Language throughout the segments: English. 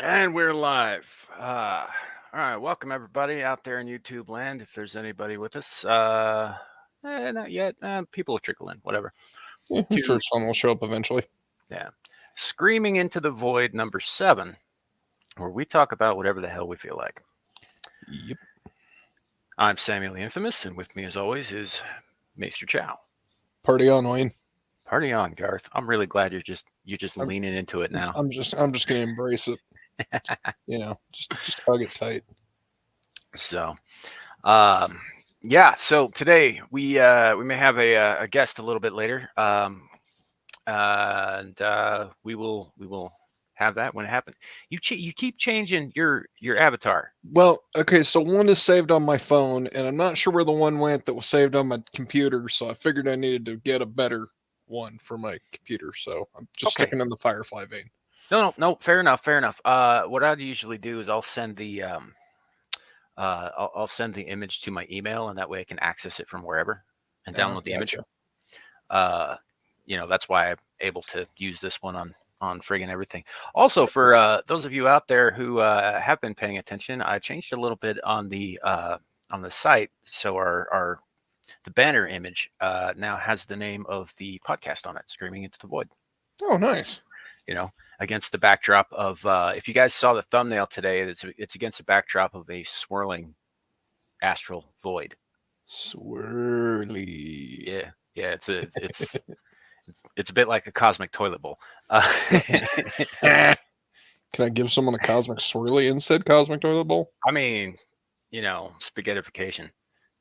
And we're live. All right, welcome everybody out there in YouTube land. If there's anybody with us, not yet. People will trickle in, whatever. Yeah, I'm sure To someone will show up eventually. yeah, screaming into the void number 7, where we talk about whatever the hell we feel like. Yep. I'm Samuel the Infamous, and with me as always is Maesterchow. Party on, Wayne. Party on, Garth. I'm really glad you're just I'm, leaning into it now. I'm just gonna embrace it. Just hug it tight. So, um, yeah. So today we may have a guest a little bit later. And we will have that when it happens. You keep changing your avatar. Well, okay, so one is saved on my phone, and I'm not sure where the one went that was saved on my computer, so I figured I needed to get a better one for my computer. So I'm just Okay. sticking in the Firefly vein. No. Fair enough. Fair enough. What I'd usually do is I'll send I'll send the image to my email, and that way I can access it from wherever and Oh, download the image. gotcha. That's why I'm able to use this one on friggin' everything. Also, for those of you out there who have been paying attention, I changed a little bit on the site, so the banner image now has the name of the podcast on it, "Screaming into the Void." Oh, nice. Against the backdrop of if you guys saw the thumbnail today, it's against the backdrop of a swirling astral void. Swirly. Yeah, it's a bit like a cosmic toilet bowl. Can I give someone a cosmic swirly instead cosmic toilet bowl? I mean, spaghettification.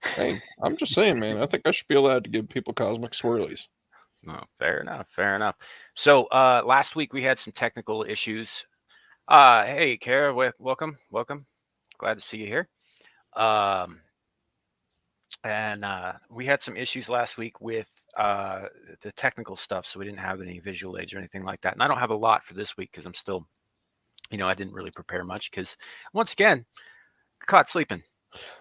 Hey, I'm just saying, man. I think I should be allowed to give people cosmic swirlies. No, fair enough. Fair enough. So last week we had some technical issues. Hey, Kara, welcome. Glad to see you here. And we had some issues last week with the technical stuff, so we didn't have any visual aids or anything like that. And I don't have a lot for this week because I'm still, I didn't really prepare much because, once again, caught sleeping.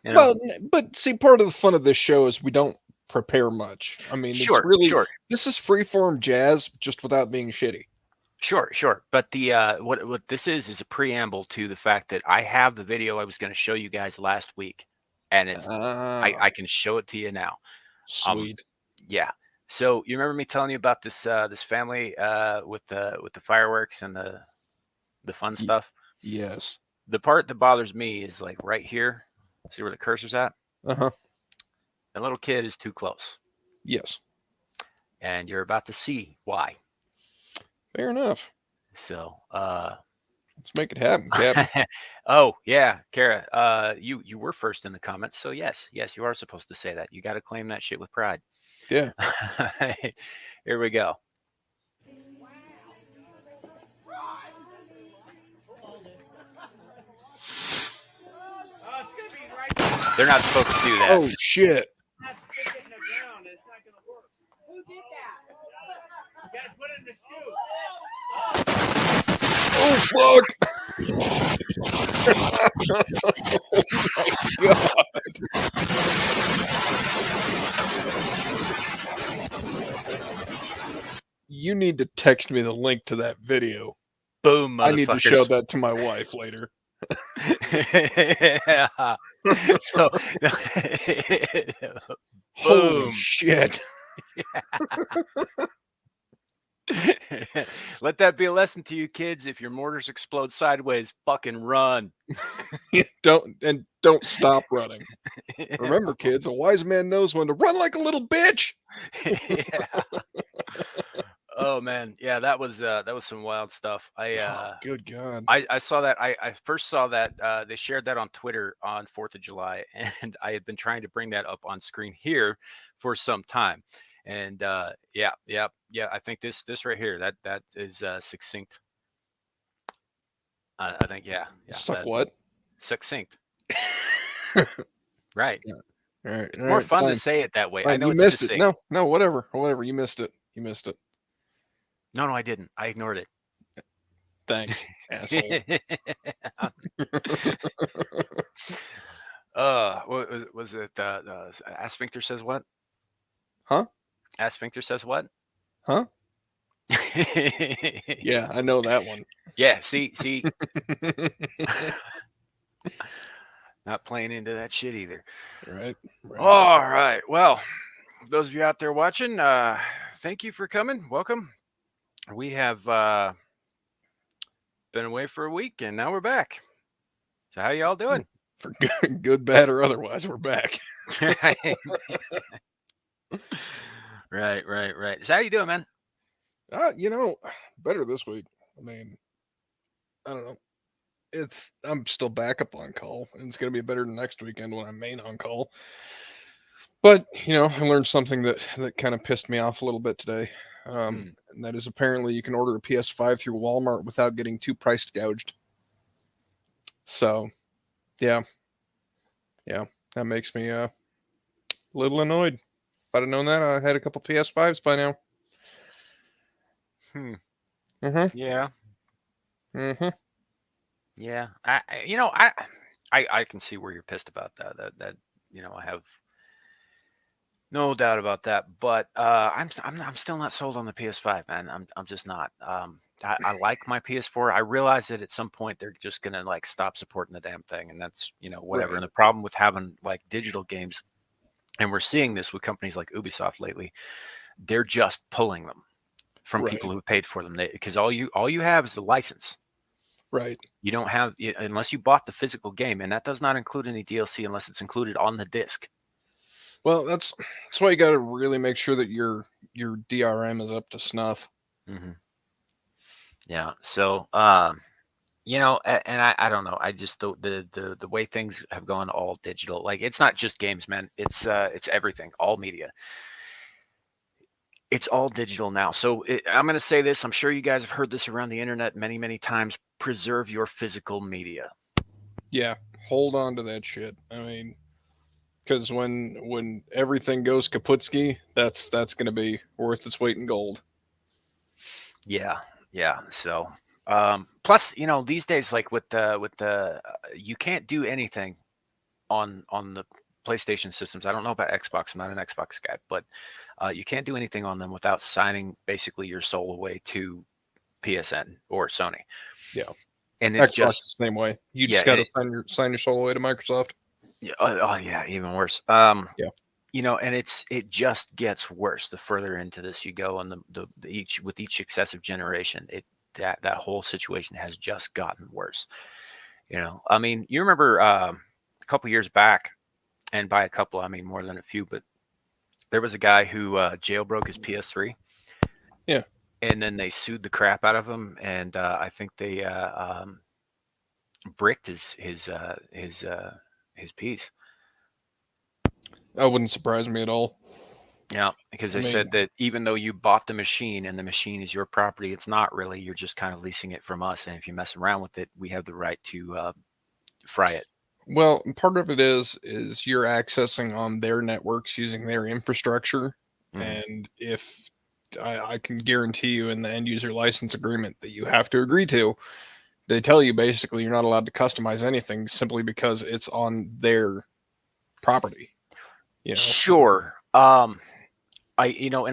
Well, but see, part of the fun of this show is we don't prepare much. I mean, it's Sure. really this is freeform jazz, just without being shitty. Sure. But the what this is a preamble to the fact that I have the video I was going to show you guys last week, and I can show it to you now. Sweet. Yeah. So you remember me telling you about this family with the fireworks and the fun stuff? Yes. The part that bothers me is like right here. See where the cursor's at? Uh-huh. The little kid is too close. Yes. And you're about to see why. Fair enough. So let's make it happen, Captain. Oh yeah, Kara. You were first in the comments, so yes, you are supposed to say that. You got to claim that shit with pride. Yeah. Here we go. They're not supposed to do that. Oh shit. Oh fuck. Oh, God. You need to text me the link to that video. Boom, motherfuckers. I need to show that to my wife later. Yeah. So, holy boom. Shit. Let that be a lesson to you kids. If your mortars explode sideways, fucking run. don't stop running. Remember, kids, a wise man knows when to run like a little bitch. Yeah. Oh man, yeah, that was some wild stuff. Good God. I saw that. I first saw that they shared that on Twitter on 4th of July, and I had been trying to bring that up on screen here for some time. And yeah. I think this right here that is succinct. I think yeah. What? Succinct. Right. Yeah. All right. It's more fun to say it that way. Fine. I know you it's missed succinct. it. No, whatever. You missed it. No, I didn't. I ignored it. Thanks, asshole. What was it? Asphincter says what? Huh? Asphincter says what? Huh? Yeah, I know that one. Yeah, see, not playing into that shit either. Right, right. All right. Well, those of you out there watching, thank you for coming. Welcome. We have been away for a week and now we're back. So how y'all doing? For good, bad, or otherwise, we're back. Right, right, right. So how you doing, man? You know, better this week. I mean, I don't know. I'm still back up on call, and it's gonna be better than next weekend when I'm main on call. But I learned something that kind of pissed me off a little bit today. Hmm. And that is apparently you can order a PS5 through Walmart without getting too price gouged. So yeah, yeah, that makes me a little annoyed. If I'd have known that, I had a couple PS5s by now. Hmm. Mm-hmm. Yeah. Mm-hmm. Yeah. I can see where you're pissed about that. I have no doubt about that. But I'm still not sold on the PS5, man. I'm just not. I like my PS4. I realize that at some point they're just gonna like stop supporting the damn thing, and that's whatever. Right. And the problem with having like digital games, and we're seeing this with companies like Ubisoft lately, they're just pulling them from people Right. who paid for them. Because all you have is the license. Right. You don't have unless you bought the physical game, and that does not include any DLC unless it's included on the disc. Well, that's why you got to really make sure that your DRM is up to snuff. Hmm. Yeah. So, and I don't know. I just the way things have gone all digital. Like it's not just games, man. It's everything, all media. It's all digital now. So I'm going to say this. I'm sure you guys have heard this around the internet many, many times. Preserve your physical media. Yeah, hold on to that shit. I mean, because when everything goes kaputski, that's going to be worth its weight in gold. Yeah, yeah. So, plus, these days, like you can't do anything on the PlayStation systems. I don't know about Xbox. I'm not an Xbox guy, but you can't do anything on them without signing basically your soul away to PSN or Sony. Yeah, And it's Xbox just is the same way. You yeah, just got to sign your soul away to Microsoft. yeah, oh yeah, even worse. Yeah, And it just gets worse the further into this you go, and the each with each successive generation, that whole situation has just gotten worse. I mean, you remember a couple years back, and by a couple I mean more than a few, but there was a guy who jailbroke his PS3, yeah. and then they sued the crap out of him, and I think they bricked his piece. That wouldn't surprise me at all. Yeah, because I they mean, said that even though you bought the machine and the machine is your property, it's not really. You're just kind of leasing it from us, and if you mess around with it, we have the right to fry it. well, part of it is you're accessing on their networks using their infrastructure, Hmm. and if I can guarantee you in the end user license agreement that you have to agree to, they tell you basically you're not allowed to customize anything simply because it's on their property. You know, Sure. And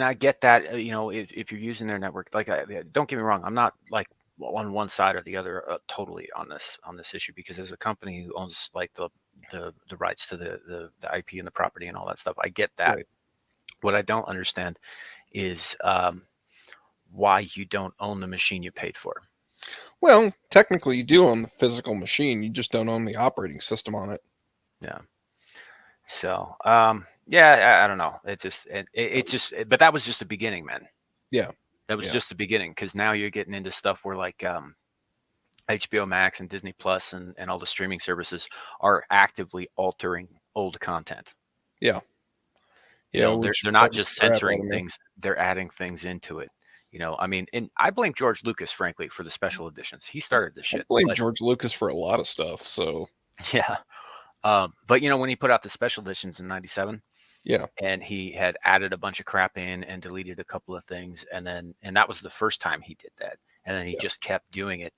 I get that. If you're using their network, like, don't get me wrong, I'm not like on one side or the other totally on this issue because as a company who owns like the rights to the IP and the property and all that stuff, I get that. right? What I don't understand is why you don't own the machine you paid for. Well, technically you do own the physical machine, you just don't own the operating system on it. Yeah. So, yeah, I don't know. It's just, but that was just the beginning, man. Yeah, That was yeah, just the beginning because now you're getting into stuff where like HBO Max and Disney Plus and all the streaming services are actively altering old content. yeah, yeah. They're Which they're not bugs just the crap out censoring of me. things; they're adding things into it. I mean, and I blame George Lucas, frankly, for the special editions. He started this I shit, blame but George Lucas for a lot of stuff. So yeah. But when he put out the special editions in '97, yeah, and he had added a bunch of crap in and deleted a couple of things, and that was the first time he did that, and then he yeah, just kept doing it.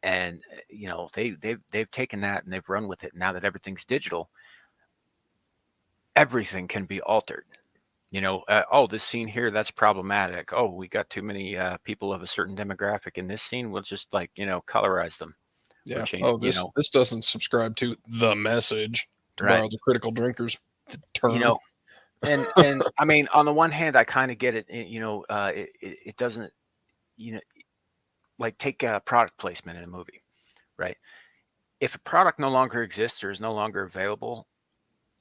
And they've taken that and they've run with it. Now that everything's digital, everything can be altered. Oh, this scene here, that's problematic. Oh, we got too many people of a certain demographic in this scene. We'll just like, colorize them or Yeah. change, Oh, this doesn't subscribe to the message, to right. borrow the critical drinker's You term. know, and I mean, on the one hand, I kind of get it. It doesn't, you know, like take product placement in a movie, right? If a product no longer exists or is no longer available,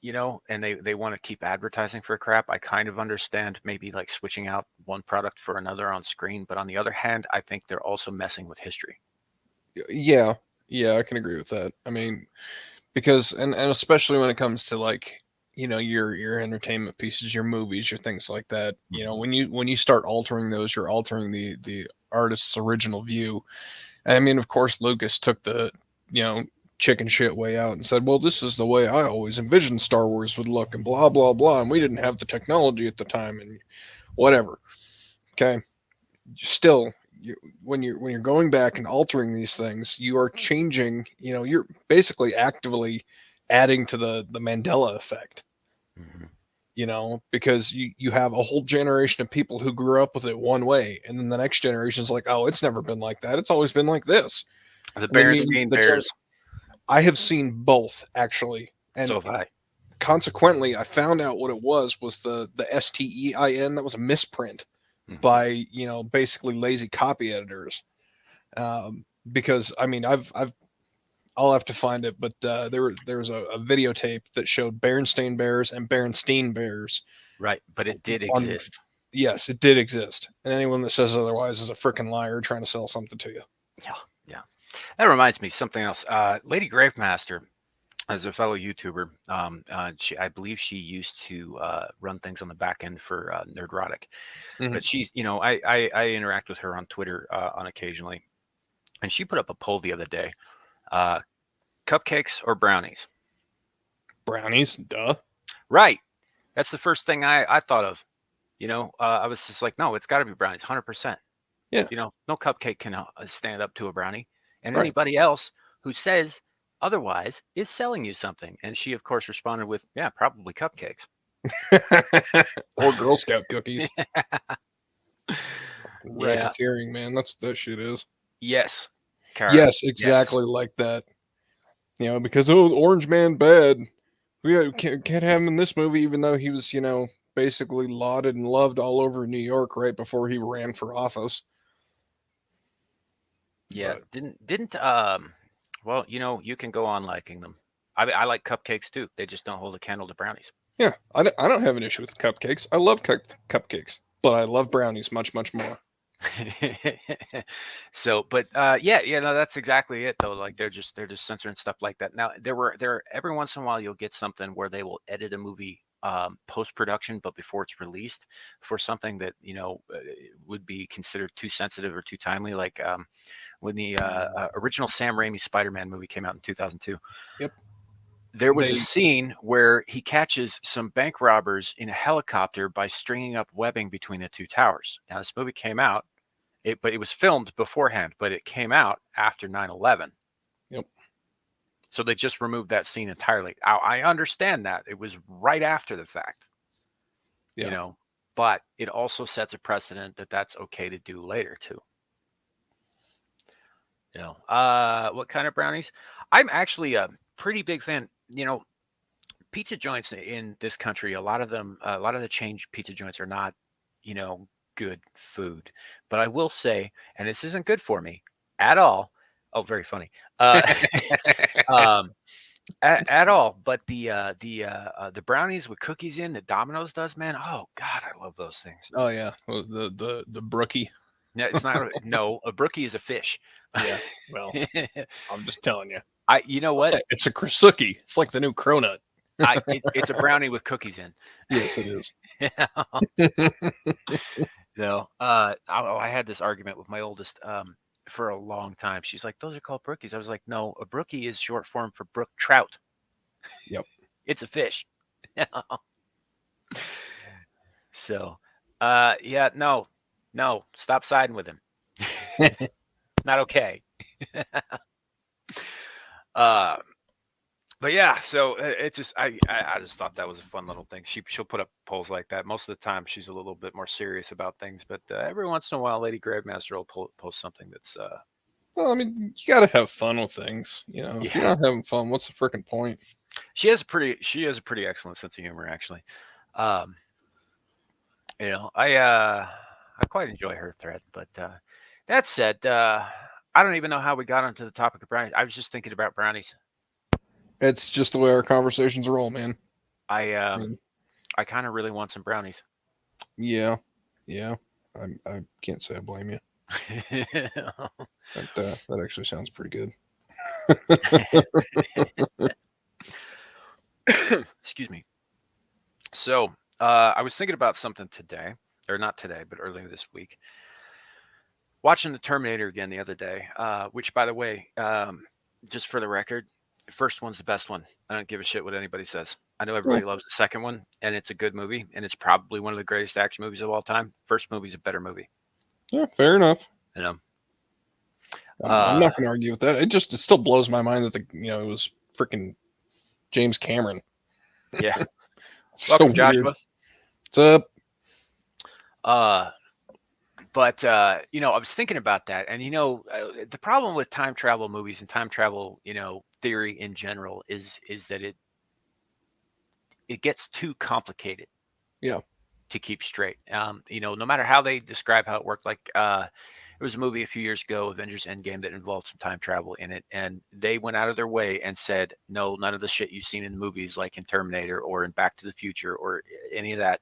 and they want to keep advertising for crap, I kind of understand maybe like switching out one product for another on screen. But on the other hand, I think they're also messing with history. Yeah. Yeah, I can agree with that. I mean, because and especially when it comes to like, your entertainment pieces, your movies, your things like that, Mhm. when you start altering those, you're altering the artist's original view. And I mean, of course, Lucas took the, you know, chicken shit way out and said, well, this is the way I always envisioned Star Wars would look, and blah, blah, blah. And we didn't have the technology at the time, and whatever. Okay. Still, when you're going back and altering these things, you are changing, you're basically actively adding to the Mandela effect, Mhm. because you have a whole generation of people who grew up with it one way, and then the next generation is like, oh, it's never been like that. It's always been like this. The And then Berenstain Bears. I have seen both actually, and So have I. consequently, I found out what it was the STEIN. That was a misprint Mhm. by basically lazy copy editors. Because I mean, I'll have to find it, but there was a videotape that showed Berenstain Bears and Berenstein Bears Right, but it did on. exist. Yes, it did exist, and anyone that says otherwise is a freaking liar trying to sell something to you. Yeah, yeah. That reminds me something else. Lady Gravemaster, as a fellow YouTuber, I believe she used to run things on the back end for Nerdrotic. Mhm. But she's, I interact with her on Twitter on occasionally, and she put up a poll the other day: uh, cupcakes or brownies? Brownies, duh. Right. That's the first thing I thought of. I was just like, no, it's got to be brownies, 100%. Yeah, No cupcake can stand up to a brownie, and right. anybody else who says otherwise is selling you something. And she, of course, responded with, yeah, probably cupcakes. Or Girl Scout cookies. Yeah. Racketeering, man. That shit is. Yes, Kara. Yes, Yes. exactly like that. Because the Orange Man bad. We can't have him in this movie, even though he was, basically lauded and loved all over New York right before he ran for office. Yeah. But Didn't well, you can go on liking them. I like cupcakes too. They just don't hold a candle to brownies. yeah, I don't have an issue with cupcakes. I love cupcakes, but I love brownies much, much more. So, but yeah, no, that's exactly it though. Like they're just censoring stuff like that. Now there every once in a while you'll get something where they will edit a movie post production, but before it's released for something that would be considered too sensitive or too timely. Like when the original Sam Raimi Spider-Man movie came out in 2002. Yep. There was a They scene where he catches some bank robbers in a helicopter by stringing up webbing between the two towers. Now, this movie came out, but it was filmed beforehand, but it came out after 9/11. Yep. So they just removed that scene entirely. I understand that. It was right after the fact, you Yeah. know, but it also sets a precedent that that's okay to do later too. What kind of brownies? I'm actually a pretty big fan. Pizza joints in this country, a lot of the chain pizza joints are not, good food. But I will say, and this isn't good for me at all. Oh, very funny. Uh, um, at all. But the brownies with cookies in that Domino's does, man. Oh God, I love those things. Oh yeah, well, the brookie. No, it's not. No, a brookie is a fish. Yeah. Well, I'm just telling you. You know It's what? like it's a krasuki. It's like the new cronut. It's a brownie with cookies in. Yes, it is. I had this argument with my oldest for a long time. She's like, "Those are called brookies." I was like, "No, a brookie is short form for brook trout. Yep. It's a fish." So, yeah, no, no, stop siding with him. It's not okay. Uh, but but yeah, so it's just I just thought that was a fun little thing. She'll put up polls like that. Most of the time, she's a little bit more serious about things, but every once in a while, Lady Gravemaster will post something that's Well, I mean, you gotta have fun with things. You know, if you're yeah. not having fun, what's the freaking point? She has a pretty excellent sense of humor actually. Um, I quite enjoy her thread. But that said, I don't even know how we got onto the topic of brownies. I was just thinking about brownies. It's just the way our conversations roll, man. I And I kind of really want some brownies. yeah, yeah. I can't say I blame you. That actually sounds pretty good. Excuse me. So I was thinking about something today, or not today, but earlier this week. Watching the Terminator again the other day, which, by the way, just for the record, the first one's the best one. I don't give a shit what anybody says. I know Yeah, everybody loves the second one, and it's a good movie, and it's probably one of the greatest action movies of all time. First movie's a better movie, yeah, fair enough. you know. I'm Uh, not going to argue with that. It still blows my mind that it was freaking James Cameron. yeah. So Welcome, weird. Joshua. What's up? Uh, but I was thinking about that, and the problem with time travel movies and time travel, theory in general is that it gets too complicated Yeah. to keep straight. No matter how they describe how it worked, like there was a movie a few years ago, Avengers Endgame, that involved some time travel in it, and they went out of their way and said, no, none of the shit you've seen in the movies, like in Terminator or in Back to the Future or any of that,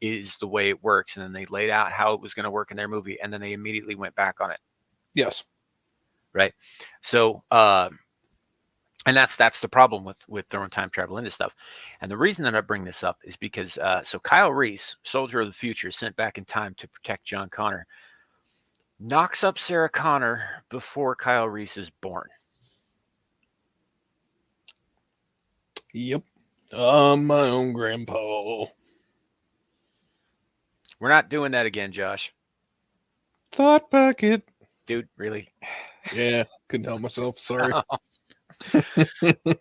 is the way it works. And then they laid out how it was going to work in their movie, and then they immediately went back on it. Yes. Right. So, and that's the problem with throwing time travel into stuff. And the reason that I bring this up is because so Kyle Reese, soldier of the future, sent back in time to protect John Connor, knocks up Sarah Connor before Kyle Reese is born. Yep. My own grandpa. We're not doing that again, Josh. Thought packet. Dude, really? Yeah, couldn't help myself. Sorry.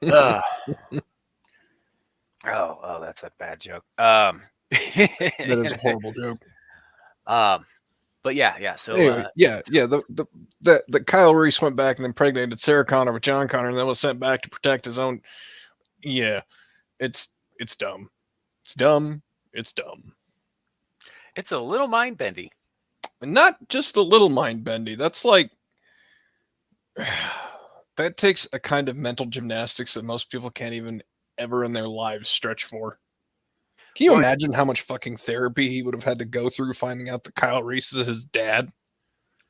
Ugh. Oh, that's a bad joke. That is a horrible joke. But yeah. So Anyway, yeah. The Kyle Reese went back and impregnated Sarah Connor with John Connor, and then was sent back to protect his own. Yeah, it's dumb. It's dumb. It's dumb. it's a little mind bendy. And not just a little mind bendy. That's like that takes a kind of mental gymnastics that most people can't even ever in their lives stretch for. Can you Well, imagine how much fucking therapy he would have had to go through finding out that Kyle Reese is his dad?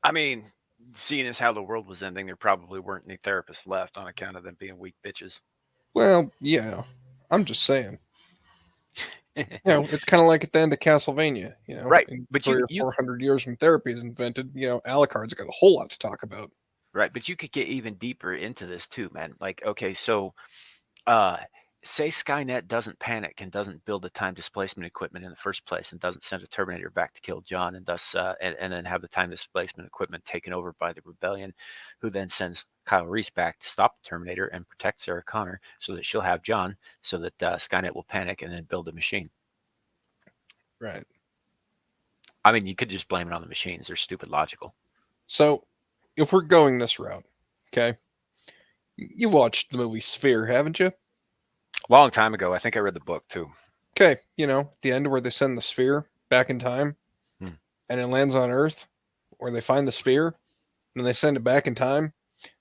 I mean, seeing as how the world was ending, there probably weren't any therapists left on account of them being weak bitches. Well, yeah. I'm just saying. It's kind of like at the end of Castlevania. Right, In but 300 or 400 years when therapy is invented, Alucard's got a whole lot to talk about. right, but you could get even deeper into this too, man. Like, okay, so uh say Skynet doesn't panic and doesn't build the time displacement equipment in the first place and doesn't send a Terminator back to kill John and thus and then have the time displacement equipment taken over by the rebellion, who then sends Kyle Reese back to stop the Terminator and protect Sarah Connor so that she'll have John, so that Skynet will panic and then build a machine. Right. I mean, you could just blame it on the machines. They're stupid logical. So, if we're going this route, okay, you watched the movie Sphere, haven't you? Long time ago, I think I read the book too. Okay, the end where they send the sphere back in time Hmm. and it lands on Earth, where they find the sphere and then they send it back in time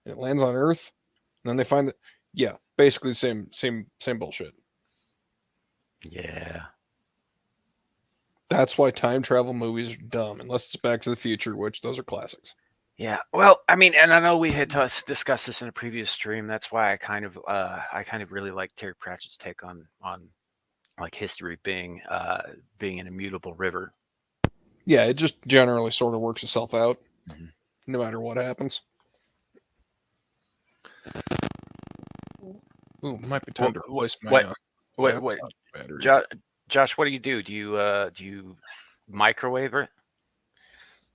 and it lands on Earth and then they find the yeah, basically same bullshit. Yeah. That's why time travel movies are dumb, unless it's Back to the Future, which those are classics. Yeah. Well, I mean, and I know we had discussed this in a previous stream. That's why I kind of really like Terry Pratchett's take on like history being an immutable river. Yeah, it just generally sort of works itself out, Mhm. no matter what happens. Ooh, might be time to replace my What? Wait, laptop wait, battery. Josh, what do you do? Do you microwave it?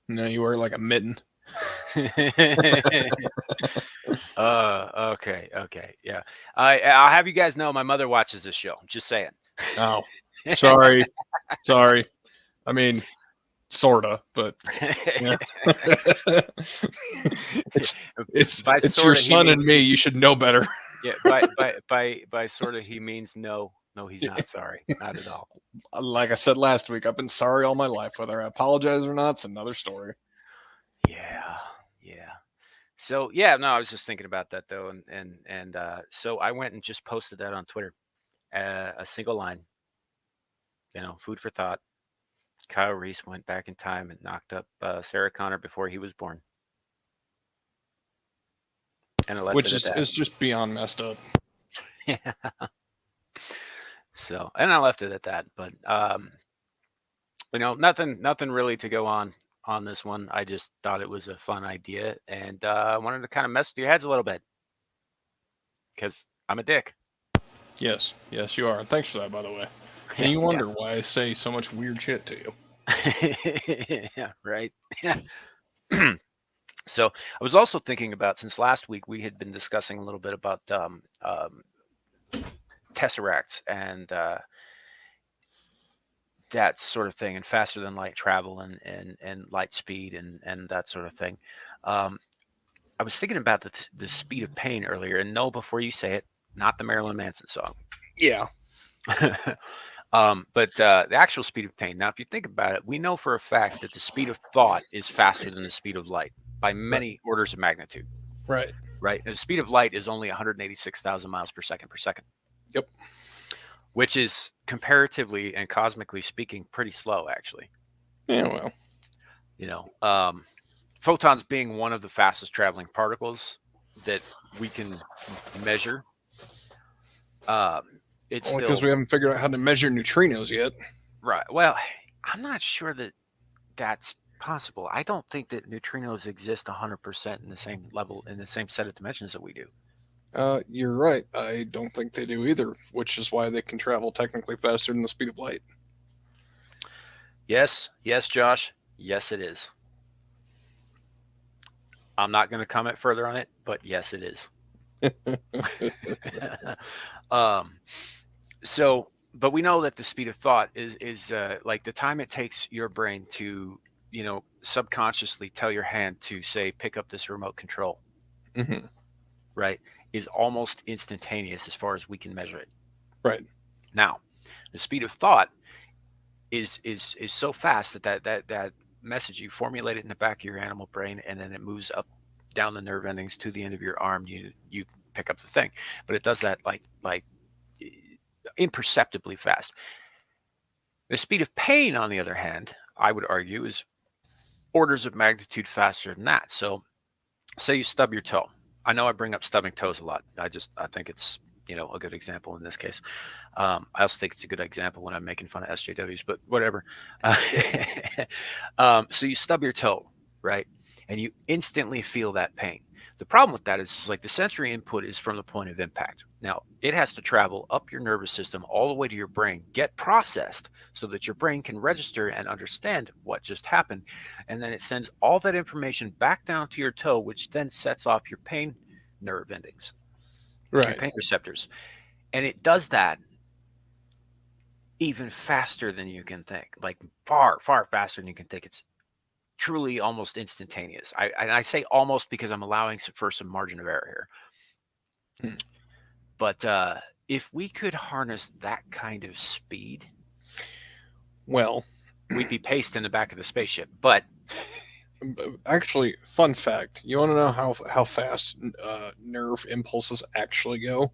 No, you wear like a mitten. Okay, okay, yeah. I'll have you guys know my mother watches this show. Just saying. Oh, sorry, sorry. I mean, sorta, but yeah. it's By it's your sorta he son and means me. You should know better. yeah. By sorta he means no. No, he's not sorry. Not at all. Like I said last week, I've been sorry all my life. Whether I apologize or not, it's another story. Yeah, yeah. So yeah, no, I was just thinking about that though, and so I went and just posted that on Twitter. A single line, food for thought. Kyle Reese went back in time and knocked up Sarah Connor before he was born, and I left Which it at that. is just beyond messed up. Yeah. So, and I left it at that. But nothing really to go on this one. I just thought it was a fun idea, and I wanted to kind of mess with your heads a little bit because I'm a dick. Yes, yes, you are. And thanks for that, by the way. And you Yeah, wonder why I say so much weird shit to you. yeah, right. Yeah. So I was also thinking about, since last week we had been discussing a little bit about tesseracts and that sort of thing, and faster than light travel and light speed and that sort of thing. Um, I was thinking about the speed of pain earlier, and no, before you say it, not the Marilyn Manson song. Yeah, But the actual speed of pain. Now, if you think about it, we know for a fact that the speed of thought is faster than the speed of light by right, many orders of magnitude, right. right? And the speed of light is only 186,000 miles per second, Yep. which is comparatively and cosmically speaking pretty slow, actually. Yeah, well, You know, photons being one of the fastest traveling particles that we can measure. It's only because still we haven't figured out how to measure neutrinos yet. right. Well, I'm not sure that that's possible. I don't think that neutrinos exist 100% in the same level, in the same set of dimensions that we do. You're right. I don't think they do either, which is why they can travel technically faster than the speed of light. Yes, yes, Josh. Yes, it is. I'm not going to comment further on it, but yes, it is. um, so, but we know that the speed of thought is like the time it takes your brain to, subconsciously tell your hand to say, pick up this remote control, Hmm. right, is almost instantaneous as far as we can measure it. Right. Now, the speed of thought is so fast that message, you formulate it in the back of your animal brain, and then it moves up down the nerve endings to the end of your arm. You pick up the thing, but it does that like imperceptibly fast. The speed of pain, on the other hand, I would argue, is orders of magnitude faster than that. So, say you stub your toe. I know I bring up stubbing toes a lot. I think it's a good example in this case. I also think it's a good example when I'm making fun of SJWs, but whatever. So you stub your toe, right? And you instantly feel that pain. The problem with that is like the sensory input is from the point of impact. Now, it has to travel up your nervous system all the way to your brain, get processed so that your brain can register and understand what just happened. And then it sends all that information back down to your toe, which then sets off your pain nerve endings, your Right. pain receptors. And it does that even faster than you can think, like far, far faster than you can think. It's truly almost instantaneous. I say almost because I'm allowing for some margin of error here. Hmm. But if we could harness that kind of speed, Well, we'd be paced in the back of the spaceship. But actually, fun fact: you want to know how fast nerve impulses actually go?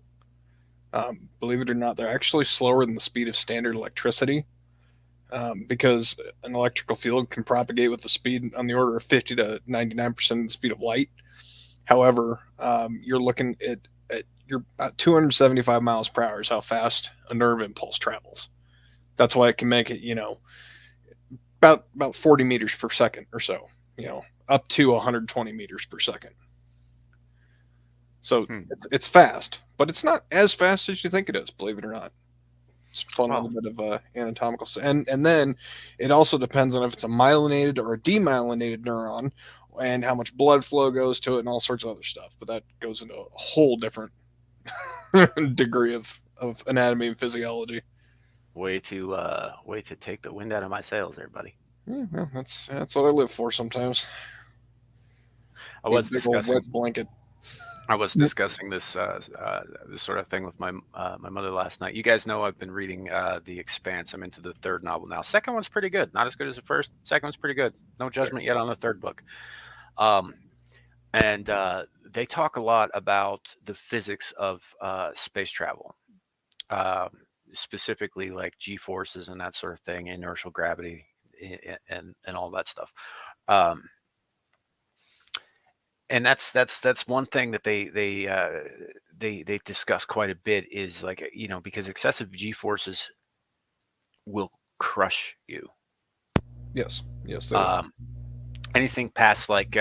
Believe it or not, they're actually slower than the speed of standard electricity. Because an electrical field can propagate with the speed on the order of 50 to 99% of the speed of light. However, you're looking at you're about 275 miles per hour is how fast a nerve impulse travels. That's why it can make it, about 40 meters per second or so, up to 120 meters per second. So hmm, it's fast, but it's not as fast as you think it is, believe it or not. It's a fun little well, bit of anatomical, and then it also depends on if it's a myelinated or a demyelinated neuron, and how much blood flow goes to it and all sorts of other stuff. But that goes into a whole different degree of anatomy and physiology. Way to take the wind out of my sails there, buddy. Yeah, well, that's what I live for sometimes. I A was big old wet discussing blanket. I was discussing this sort of thing with my mother last night. You guys know I've been reading The Expanse. I'm into the third novel now. Second one's pretty good. Not as good as the first. Second one's pretty good. No judgment yet on the third book. Um, and they talk a lot about the physics of space travel, uh, specifically like G forces and that sort of thing, inertial gravity, and all that stuff. Um, and that's one thing that they discuss quite a bit is like because excessive G forces will crush you. Yes, yes, they will. Um, Anything past like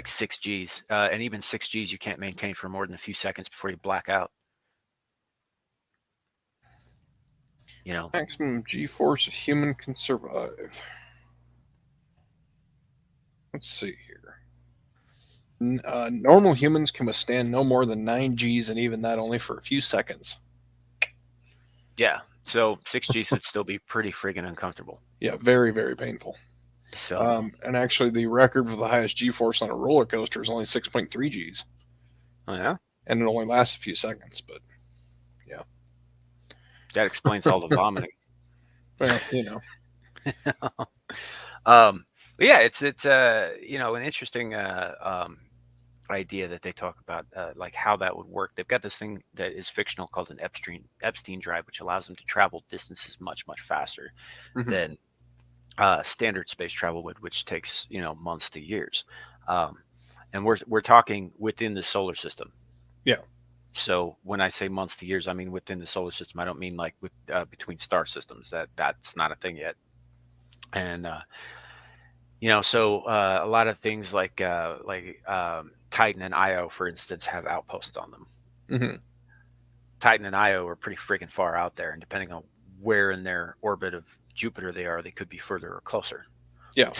6 Gs, and even 6 Gs you can't maintain for more than a few seconds before you black out. You know, Maximum G-force a human can survive. Let's see here. Normal humans can withstand no more than 9 Gs, and even that only for a few seconds. yeah. So 6 Gs would still be pretty friggin' uncomfortable. Yeah, very, very painful. So And actually, the record for the highest G-force on a roller coaster is only 6.3 Gs, oh, yeah, and it only lasts a few seconds. But yeah, that explains all the vomiting. well, um, but yeah, it's an interesting idea that they talk about, like how that would work. They've got this thing that is fictional called an Epstein drive, which allows them to travel distances much faster Mhm. than standard space travel would, which takes months to years. Um, and we're talking within the solar system. Yeah, So when I say months to years, I mean within the solar system. I don't mean like between star systems. That's not a thing yet. And so a lot of things like Titan and Io, for instance, have outposts on them. hmm Titan and Io are pretty freaking far out there, and depending on where in their orbit of Jupiter they are, they could be further or closer. yeah.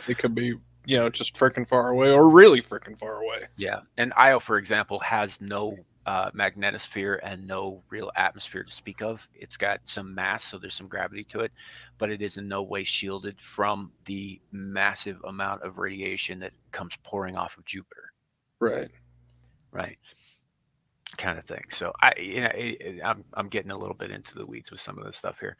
It could be just freaking far away or really freaking far away. Yeah, and Io, for example, has no magnetosphere and no real atmosphere to speak of. It's got some mass, so there's some gravity to it, but it is in no way shielded from the massive amount of radiation that comes pouring off of Jupiter, Right. right? Kind of thing. So I'm getting a little bit into the weeds with some of this stuff here.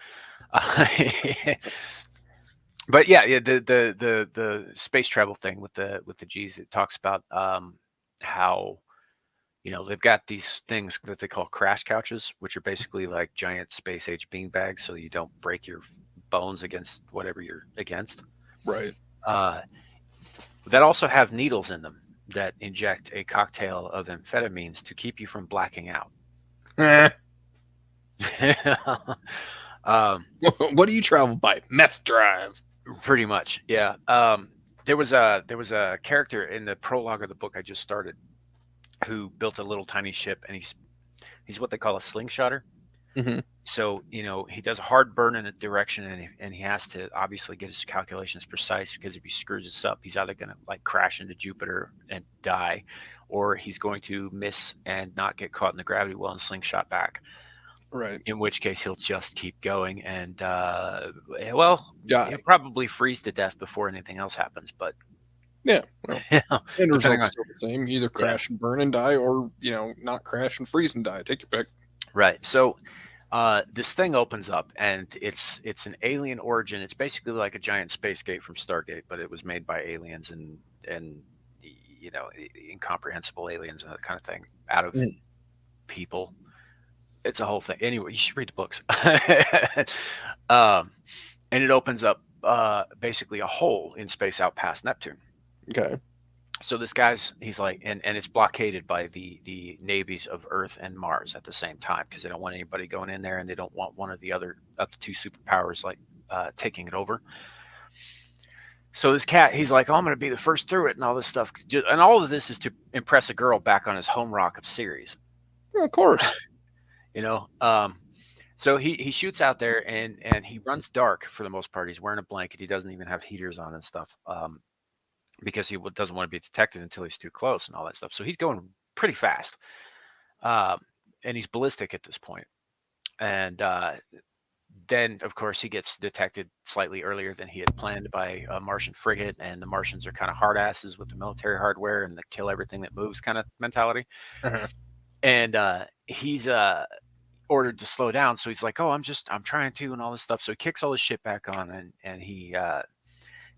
But yeah, the space travel thing with the G's, it talks about how they've got these things that they call crash couches, which are basically like giant space age beanbags, so you don't break your bones against whatever you're against. Right. Uh, that also have needles in them that inject a cocktail of amphetamines to keep you from blacking out. um, What do you travel by? Meth drive. Pretty much, yeah. There was a character in the prologue of the book I just started who built a little tiny ship, and he's what they call a slingshotter. hmm So he does a hard burn in a direction, and he has to obviously get his calculations precise, because if he screws this up, he's either going to like crash into Jupiter and die, or he's going to miss and not get caught in the gravity well and slingshot back. Right. In which case he'll just keep going, and well, Die. he'll probably freeze to death before anything else happens. But Yeah. Well, end end depending result's on still the same. Either crash and burn and die, or not crash and freeze and die. Take your pick. right. So this thing opens up, and it's an alien origin. It's basically like a giant space gate from Stargate, but it was made by aliens and incomprehensible aliens and that kind of thing out of Mhm. people. It's a whole thing. Anyway, you should read the books. um, and it opens up basically a hole in space out past Neptune. Okay. So this he's like, and it's blockaded by the navies of Earth and Mars at the same time, because they don't want anybody going in there, and they don't want one of the other up to two superpowers like taking it over. So this cat, he's like, oh, I'm going to be the first through it and all this stuff. And all of this is to impress a girl back on his home rock of Ceres. Well, of course. you know. Um, So he shoots out there and he runs dark for the most part. He's wearing a blanket. He doesn't even have heaters on and stuff, because he doesn't want to be detected until he's too close and all that stuff. So he's going pretty fast, um, and he's ballistic at this point. And then, of course, he gets detected slightly earlier than he had planned by a Martian frigate, and the Martians are kind of hard asses with the military hardware and the kill everything that moves kind of mentality. Uh-huh. And he's ordered to slow down, so he's like, "Oh, I'm trying to," and all this stuff. So he kicks all his shit back on, and he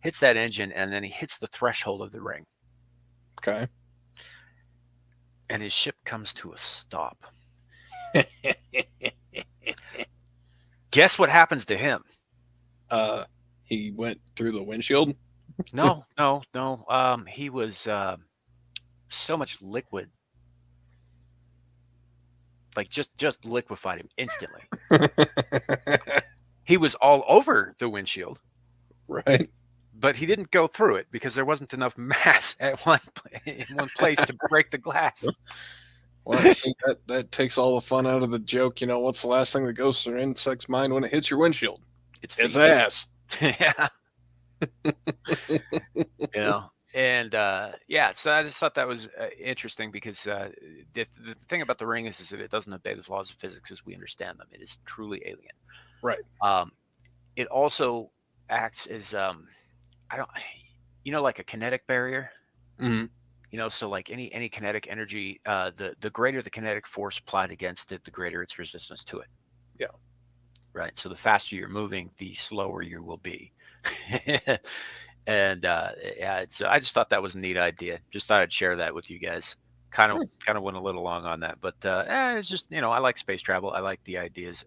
hits that engine, and then he hits the threshold of the ring, Okay. and his ship comes to a stop. Guess what happens to him? uh, he went through the windshield. No, no, no. He was so much liquid, like just liquefied him instantly. He was all over the windshield, Right. but he didn't go through it because there wasn't enough mass in one place to break the glass. Well, see, that takes all the fun out of the joke. You know, what's the last thing that goes through an insect's mind when it hits your windshield? It's It's feet. ass. Yeah. And yeah, so I just thought that was interesting because the thing about the ring is that it doesn't obey the laws of physics as we understand them. It is truly alien. Right. Um, it also acts as I don't, like a kinetic barrier. Mm-hmm. So like any kinetic energy, the greater the kinetic force applied against it, the greater its resistance to it. Yeah. Right. So the faster you're moving, the slower you will be. And yeah, I just thought that was a neat idea. Just thought I'd share that with you guys. Kind of went a little long on that, but it's just I like space travel. I like the ideas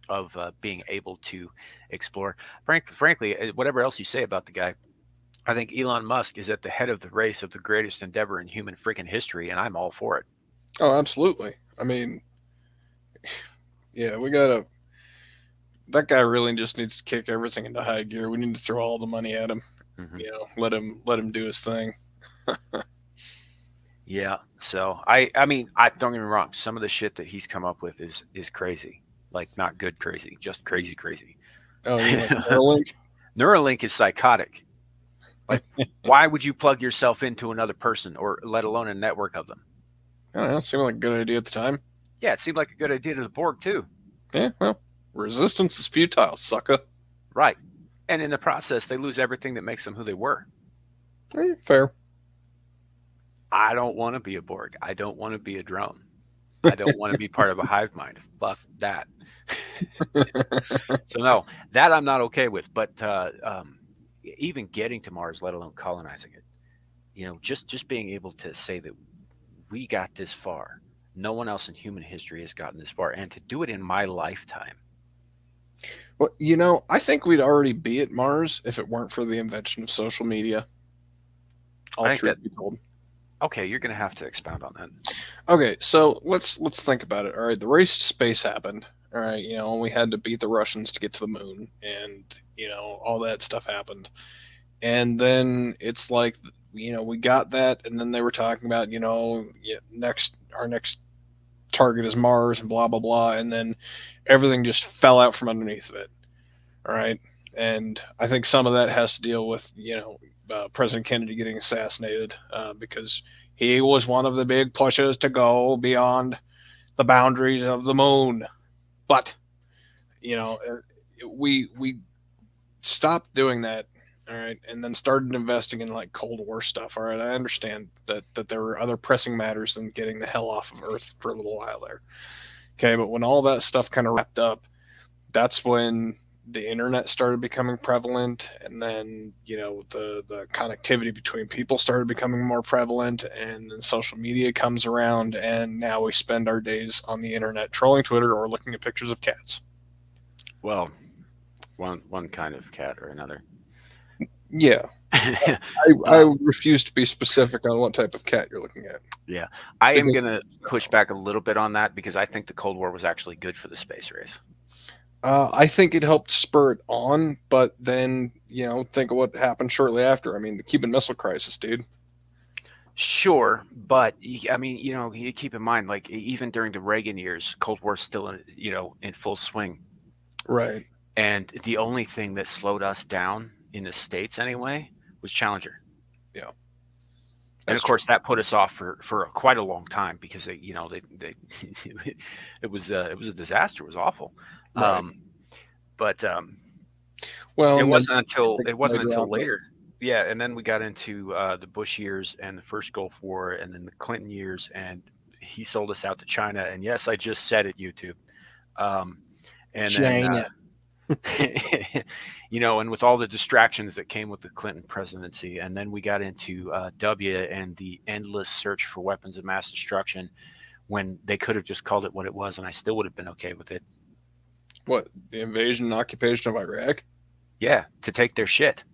of being able to explore. Frankly, whatever else you say about the guy, I think Elon Musk is at the head of the race of the greatest endeavor in human freaking history, and I'm all for it. Oh, absolutely. I mean, yeah, we gotta. That guy really just needs to kick everything into high gear. We need to throw all the money at him. Hmm. You know, let him do his thing. Yeah. So I mean, I don't get me wrong. Some of the shit that he's come up with is crazy, like not good crazy, just crazy crazy. Oh, you like Neuralink? Neuralink is psychotic. Like, why would you plug yourself into another person, or let alone a network of them? I don't know. Seemed like a good idea at the time. Yeah, it seemed like a good idea to the Borg too. Yeah. Well, resistance is futile, sucker. Right. And in the process, they lose everything that makes them who they were. Fair. I don't want to be a Borg. I don't want to be a drone. I don't want to be part of a hive mind. Fuck that. So no, that I'm not okay with. But even getting to Mars, let alone colonizing it, just being able to say that we got this far. No one else in human history has gotten this far, and to do it in my lifetime. Well, I think we'd already be at Mars if it weren't for the invention of social media. I All think truth that be told. okay. You're gonna have to expound on that. Okay, so let's think about it. All right, the race to space happened. All right, and we had to beat the Russians to get to the moon, and all that stuff happened. And then it's like we got that, and then they were talking about yeah, our next target is Mars and blah blah blah, and then everything just fell out from underneath of it. All right, and I think some of that has to deal with President Kennedy getting assassinated because he was one of the big pushes to go beyond the boundaries of the moon. But we stopped doing that. All right, and then started investing in like Cold War stuff. All right, I understand that there were other pressing matters than getting the hell off of Earth for a little while there. Okay, but when all that stuff kind of wrapped up, that's when the internet started becoming prevalent, and then the connectivity between people started becoming more prevalent, and then social media comes around, and now we spend our days on the internet trolling Twitter or looking at pictures of cats. Well, one kind of cat or another. Yeah, I refuse to be specific on what type of cat you're looking at. Yeah, I am Because gonna push back a little bit on that because I think the Cold War was actually good for the space race. I think it helped spur it on, but then think of what happened shortly after. I mean, the Cuban Missile Crisis, dude. Sure, but I mean, you keep in mind, like even during the Reagan years, Cold War's still in full swing, Right. and the only thing that slowed us down in the states anyway was Challenger. Yeah, And of that's true. course, that put us off for quite a long time because they it was a disaster. It was awful. Right. Um, but Well, it and then wasn't until they it played wasn't until around with later. Yeah, and then we got into the Bush years and the first Gulf War, and then the Clinton years, and he sold us out to China. And yes, I just said it, YouTube. Um, and then China. and with all the distractions that came with the Clinton presidency, and then we got into W and the endless search for weapons of mass destruction when they could have just called it what it was, and I still would have been okay with it. What, the invasion and occupation of Iraq? Yeah, to take their shit.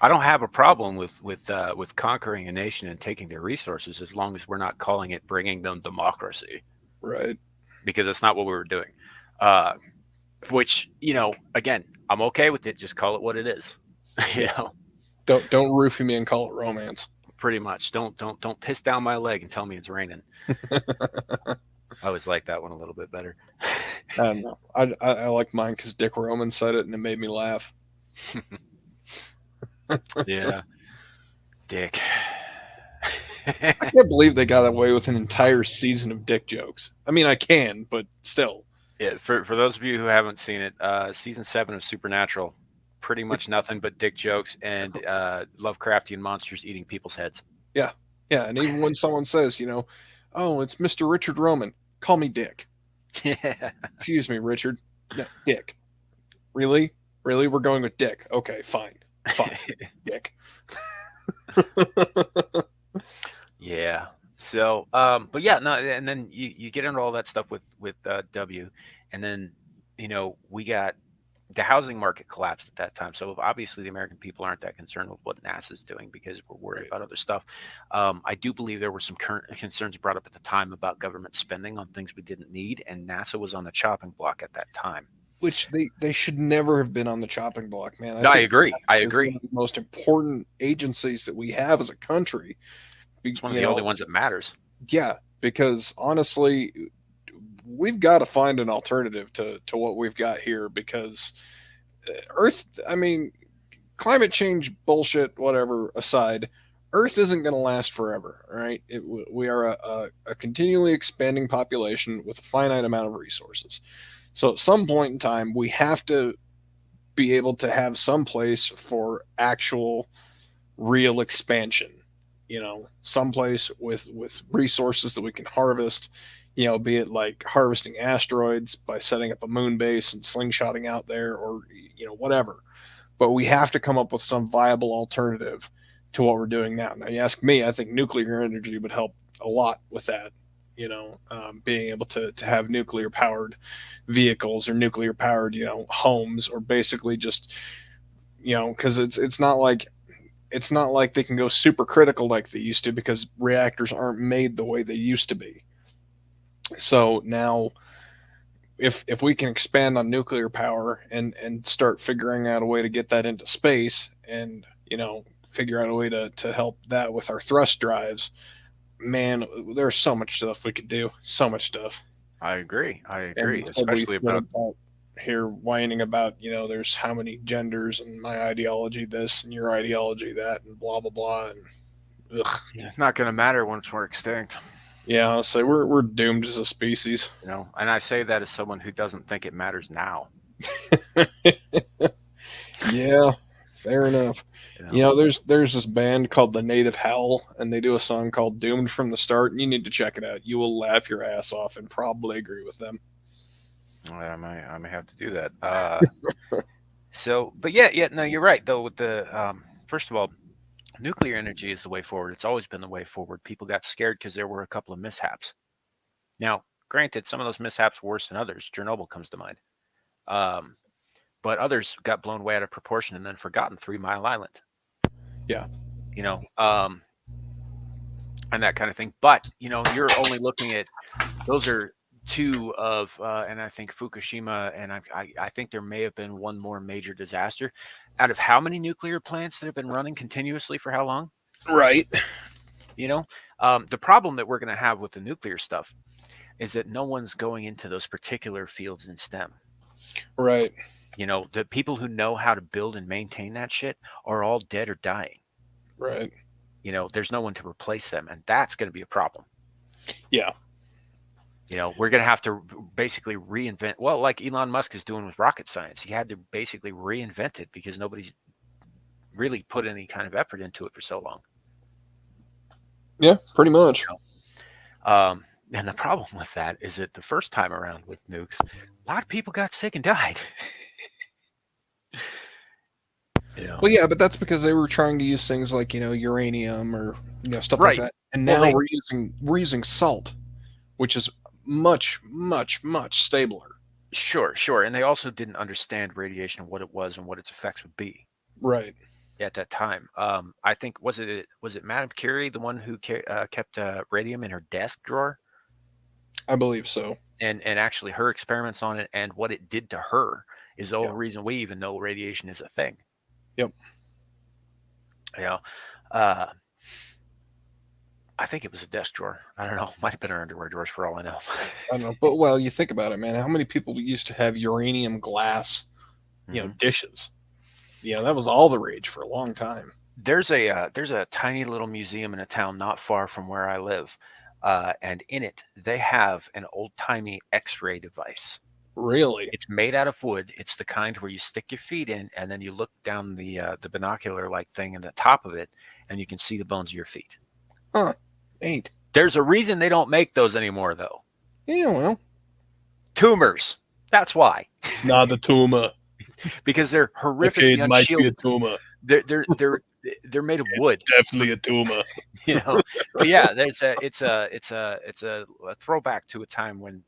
I don't have a problem with conquering a nation and taking their resources as long as we're not calling it bringing them democracy, Right. because that's not what we were doing. Uh, which again, I'm okay with it. Just call it what it is. you Yeah. know, Don't roofie me and call it romance. pretty much. Don't piss down my leg and tell me it's raining. I always like that one a little bit better. I don't know. I like mine because Dick Roman said it and it made me laugh. Yeah, Dick. I can't believe they got away with an entire season of dick jokes. I mean, I can, but still. Yeah, for those of you who haven't seen it, season 7 of Supernatural, pretty much nothing but dick jokes and Lovecraftian monsters eating people's heads. Yeah. Yeah. And even when someone says, oh, it's Mr. Richard Roman, call me Dick. Yeah. Excuse me, Richard. No, Dick. Really? Really? We're going with Dick. Okay, fine. Fine. Dick. Yeah. So, but yeah, no, and then you get into all that stuff with W, and then we got the housing market collapsed at that time. So obviously the American people aren't that concerned with what NASA's doing because we're worried Right. about other stuff. I do believe there were some current concerns brought up at the time about government spending on things we didn't need, and NASA was on the chopping block at that time. Which they should never have been on the chopping block, man. I No, I think agree. I NASA is one agree. of the most important agencies that we have as a country. It's one of the only ones that matters. Yeah, because honestly, we've got to find an alternative to what we've got here because Earth, I mean, climate change bullshit, whatever aside, Earth isn't going to last forever, right? We are a continually expanding population with a finite amount of resources. So at some point in time, we have to be able to have some place for actual real expansion. Someplace with resources that we can harvest. Be it like harvesting asteroids by setting up a moon base and slingshotting out there, or whatever. But we have to come up with some viable alternative to what we're doing now. Now, you ask me, I think nuclear energy would help a lot with that. Being able to have nuclear powered vehicles or nuclear powered homes, or basically just because it's not like they can go super critical like they used to because reactors aren't made the way they used to be. So now if we can expand on nuclear power and start figuring out a way to get that into space, and figure out a way to help that with our thrust drives, man, there's so much stuff we could do, so much stuff. I agree. I And agree, instead we especially spend about about here whining about there's how many genders and my ideology this and your ideology that and blah blah blah, and ugh. it's not going to matter once we're extinct. Yeah, I'll say we're doomed as a species. And I say that as someone who doesn't think it matters now. Yeah, fair enough. You know, There's this band called the Native Howl, and they do a song called "Doomed from the Start," and you need to check it out. You will laugh your ass off and probably agree with them. I may have to do that. But yeah, no, you're right though. With the first of all, nuclear energy is the way forward. It's always been the way forward. People got scared because there were a couple of mishaps. Now, granted, some of those mishaps were worse than others. Chernobyl comes to mind. Um, but others got blown way out of proportion and then forgotten. 3 Mile Island, Yeah, you know, and that kind of thing. But you're only looking at those are two of, and I think Fukushima, and I think there may have been one more major disaster. Out of how many nuclear plants that have been running continuously for how long? Right. You know, the problem that we're going to have with the nuclear stuff is that no one's going into those particular fields in STEM. Right. The people who know how to build and maintain that shit are all dead or dying. Right. There's no one to replace them, and that's going to be a problem. Yeah. We're going to have to basically reinvent, well, like Elon Musk is doing with rocket science. He had to basically reinvent it because nobody's really put any kind of effort into it for so long. Yeah. Pretty much. And the problem with that is that the first time around with nukes, a lot of people got sick and died. Well, yeah, but that's because they were trying to use things like uranium or stuff like Right. that, and Well, now they we're using salt, which is much much much stabler. sure, and they also didn't understand radiation and what it was and what its effects would be Right. at that time. I think was it Madame Curie, the one who kept radium in her desk drawer, I believe so. and actually her experiments on it and what it did to her is the Yeah. whole reason we even know radiation is a thing. Yep. You know, uh, I think it was a desk drawer. I don't know. Might have been her underwear drawers for all I know. I don't know, but well, you think about it, man. How many people used to have uranium glass, Mhm. dishes? That was all the rage for a long time. There's a tiny little museum in a town not far from where I live, and in it they have an old timey X-ray device. Really? It's made out of wood. It's the kind where you stick your feet in, and then you look down the binocular like thing in the top of it, and you can see the bones of your feet. Huh? Ain't. There's a reason they don't make those anymore, though. Yeah. Well, Tumors. That's why. it's not a tumor. Because they're Okay, horrifically it might be a unshielded. tumor. They're made of wood. Definitely a tumor. you know but yeah, it's a throwback to a time when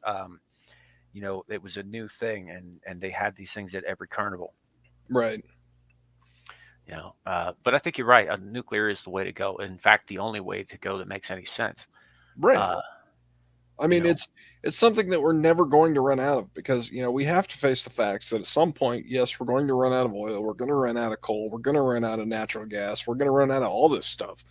it was a new thing, and they had these things at every carnival. Right. But I think you're right. Nuclear is the way to go. In fact, the only way to go that makes any sense. Right. uh I you mean, know it's something that we're never going to run out of because we have to face the facts that at some point, yes, we're going to run out of oil, we're going to run out of coal, we're going to run out of natural gas, we're going to run out of all this stuff.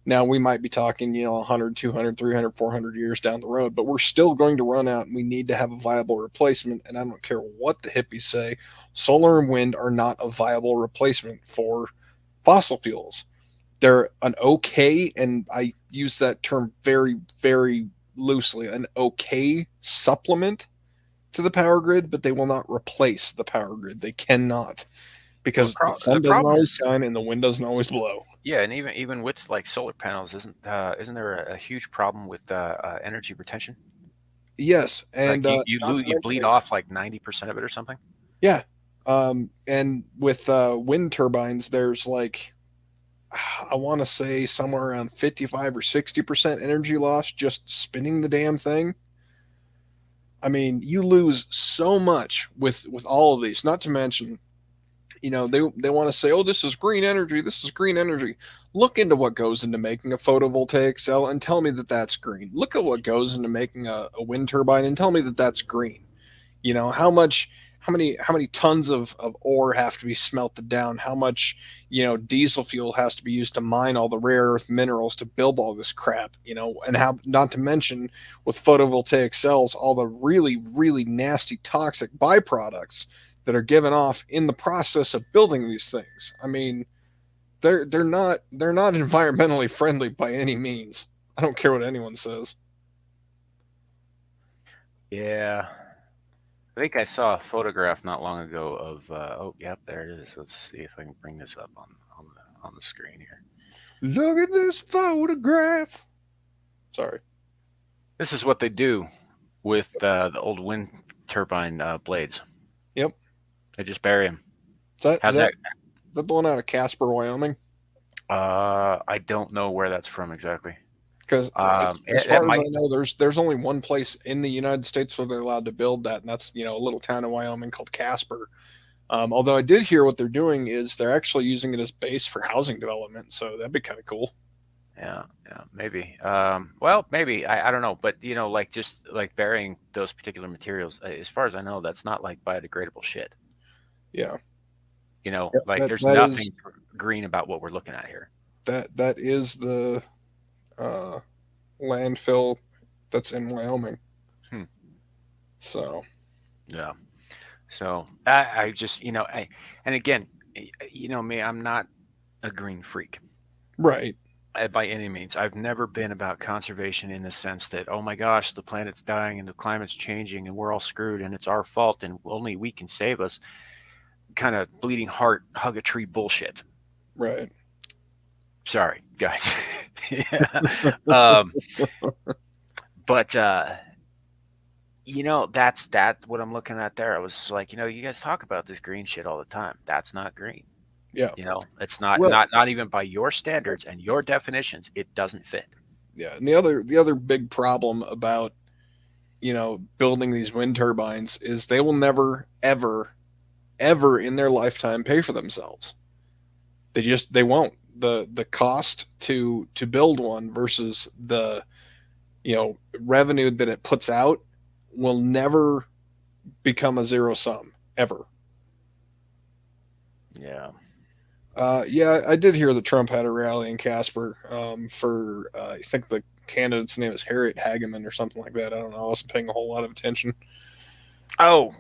Now we might be talking 100, 200, 300, 400 years down the road, but we're still going to run out, and we need to have a viable replacement. And I don't care what the hippies say, solar and wind are not a viable replacement for fossil fuels. They're an okay, and I use that term very, very loosely, an okay supplement to the power grid, but they will not replace the power grid. They cannot, well, because the the sun doesn't problem always is, shine and the wind doesn't always blow. yeah, and even with like solar panels, isn't there a huge problem with energy retention? Yes, Like and not to you bleed mention, off like 90% of it or something. yeah, and with wind turbines, there's like I want to say somewhere around 55 or 60% energy loss just spinning the damn thing. I mean, you lose so much with all of these. Not to mention, they want to say, "Oh, this is green energy. This is green energy." Look into what goes into making a photovoltaic cell and tell me that that's green. Look at what goes into making a wind turbine and tell me that that's green. How many tons of ore have to be smelted down, how much diesel fuel has to be used to mine all the rare earth minerals to build all this crap, and how, not to mention, with photovoltaic cells, all the really really nasty toxic byproducts that are given off in the process of building these things. I mean, they're not environmentally friendly by any means. I don't care what anyone says. Yeah, I think I saw a photograph not long ago of. Oh, yep, there it is. Let's see if I can bring this up on the screen here. Look at this photograph. Sorry. This is what they do with the old wind turbine blades. Yep. They just bury them. Is that is How's that that? that the one out of Casper, Wyoming? I don't know where that's from exactly. Because as It far as I might. know, there's only one place in the United States where they're allowed to build that, and that's a little town in Wyoming called Casper. Although I did hear what they're doing is they're actually using it as base for housing development, so that'd be kind of cool. Yeah, yeah, maybe. Well, maybe. I don't know, but like just like burying those particular materials, as far as I know, that's not like biodegradable shit. Yeah, Like that there's that is nothing green about what we're looking at here. that is the uh, landfill that's in Wyoming. Hmm. So Yeah. So I just, and again, me, I'm not a green freak. right, By any means. I've never been about conservation in the sense that, oh my gosh, the planet's dying and the climate's changing and we're all screwed and it's our fault and only we can save us. Kind of bleeding heart, hug a tree bullshit. right. Sorry, guys. Yeah. Um, but that's what I'm looking at there. I was like, you guys talk about this green shit all the time. That's not green. Yeah. It's not Well, not even by your standards and your definitions. It doesn't fit. yeah. And the other big problem about building these wind turbines is they will never ever in their lifetime pay for themselves. They won't. The cost to build one versus the revenue that it puts out will never become a zero sum ever. Yeah. Yeah, I did hear that Trump had a rally in Casper for I think the candidate's name is Harriet Hageman or something like that. I don't know. I wasn't paying a whole lot of attention. Oh,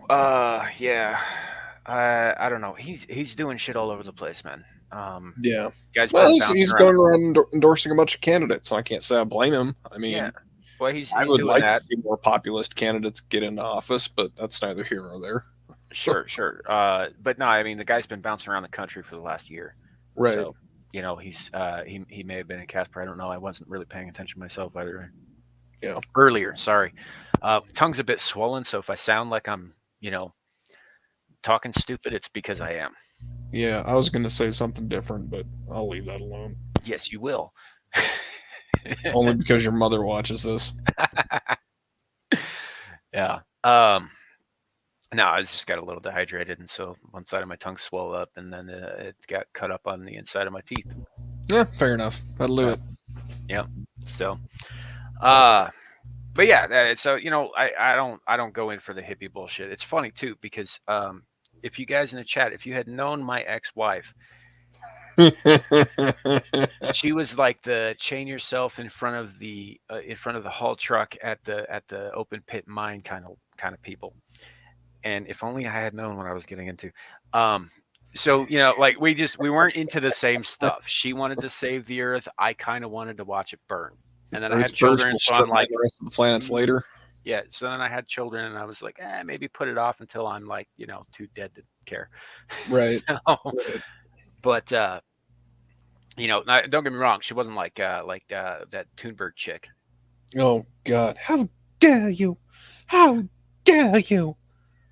yeah. I don't know. He's doing shit all over the place, man. Yeah. Guy's Well, been he's, bouncing he's around. going around endorsing a bunch of candidates, so I can't say I blame him. I Yeah. mean, Well, he's I he's would doing like to that. see more populist candidates get into office, but that's neither here nor there. Sure, sure. But no, I mean the guy's been bouncing around the country for the last year. Right. So, he may have been in Casper. I don't know. I wasn't really paying attention myself either. Yeah. Earlier, sorry. Tongue's a bit swollen, so if I sound like I'm, talking stupid, it's because I am. Yeah. I was going to say something different, but I'll leave that alone. Yes, you will. Only because your mother watches this. Yeah. No, I just got a little dehydrated, and so one side of my tongue swelled up, and then it got cut up on the inside of my teeth. Yeah, fair enough. That'll do Yeah, it. yeah. So, uh, but yeah, so I don't go in for the hippie bullshit. It's funny too because if you guys in the chat, if you had known my ex-wife, she was like the chain yourself in front of the haul truck at the open pit mine kind of people. And if only I had known what I was getting into. Um, so like we weren't into the same stuff. She wanted to save the earth. I kind of wanted to watch it burn. And then I Earth had first children, will so I'm strip mine like, the rest of the planets "Mm, later. yeah. So then I had children, and I was like, maybe put it off until I'm like, too dead to care. Right. So, Right. but don't get me wrong, she wasn't like that Toonberg chick. Oh God! How dare you? How dare you?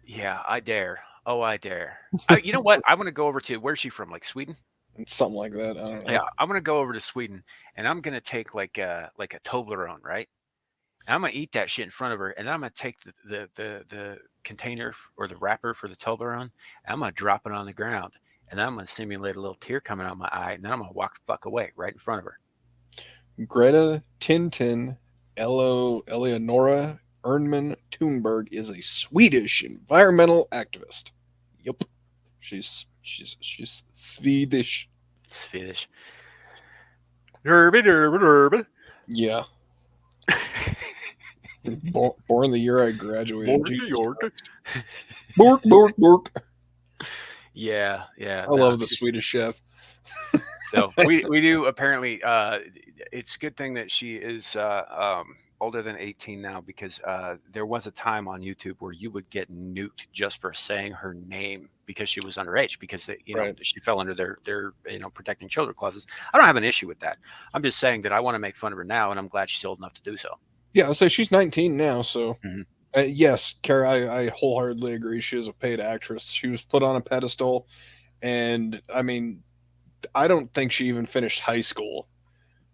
Yeah, I dare. Oh, I dare. You know what? I want to go over to where's she from? Like Sweden? Something like that. I don't Yeah, know. I'm gonna go over to Sweden, and I'm gonna take like a Toblerone, right? And I'm gonna eat that shit in front of her, and then I'm gonna take the container or the wrapper for the Toblerone, and I'm gonna drop it on the ground, and then I'm gonna simulate a little tear coming out my eye, and then I'm gonna walk the fuck away right in front of her. Greta Tintin Eleonora Ernman Thunberg is a Swedish environmental activist. Yep. She's Swedish. Swedish. Derby, derby, derby. Yeah. Born the year I graduated. Born in New Jesus York. Christ. Bork, bork, bork. Yeah, yeah. I No, love the Swedish chef. so we do apparently. It's a good thing that she is older than 18 now because there was a time on YouTube where you would get nuked just for saying her name because she was underage because Right. she fell under their protecting children clauses. I don't have an issue with that. I'm just saying that I want to make fun of her now, and I'm glad she's old enough to do so. Yeah, I'll say she's 19 now, so Mhm. yes, Kara, I wholeheartedly agree. She is a paid actress. She was put on a pedestal, and I mean, I don't think she even finished high school,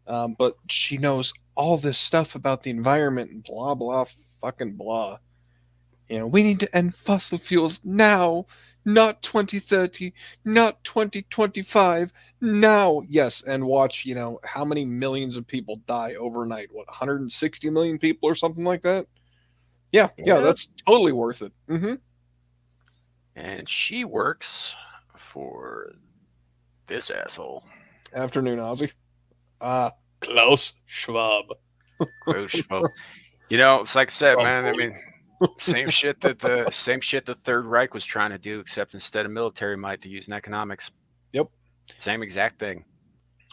but she knows all this stuff about the environment and blah blah fucking blah. We need to end fossil fuels now. not 2030, not 2025, now. Yes, and watch, how many millions of people die overnight. What, 160 million people or something like that? Yeah, yeah, Yep. that's totally worth it. And she works for this asshole. Afternoon, Ozzy. Ah, Klaus Schwab. Gross schmo. It's like I said, Oh man. I boy. mean, same shit the Third Reich was trying to do, except instead of military might, to use in economics. Yep. Same exact thing.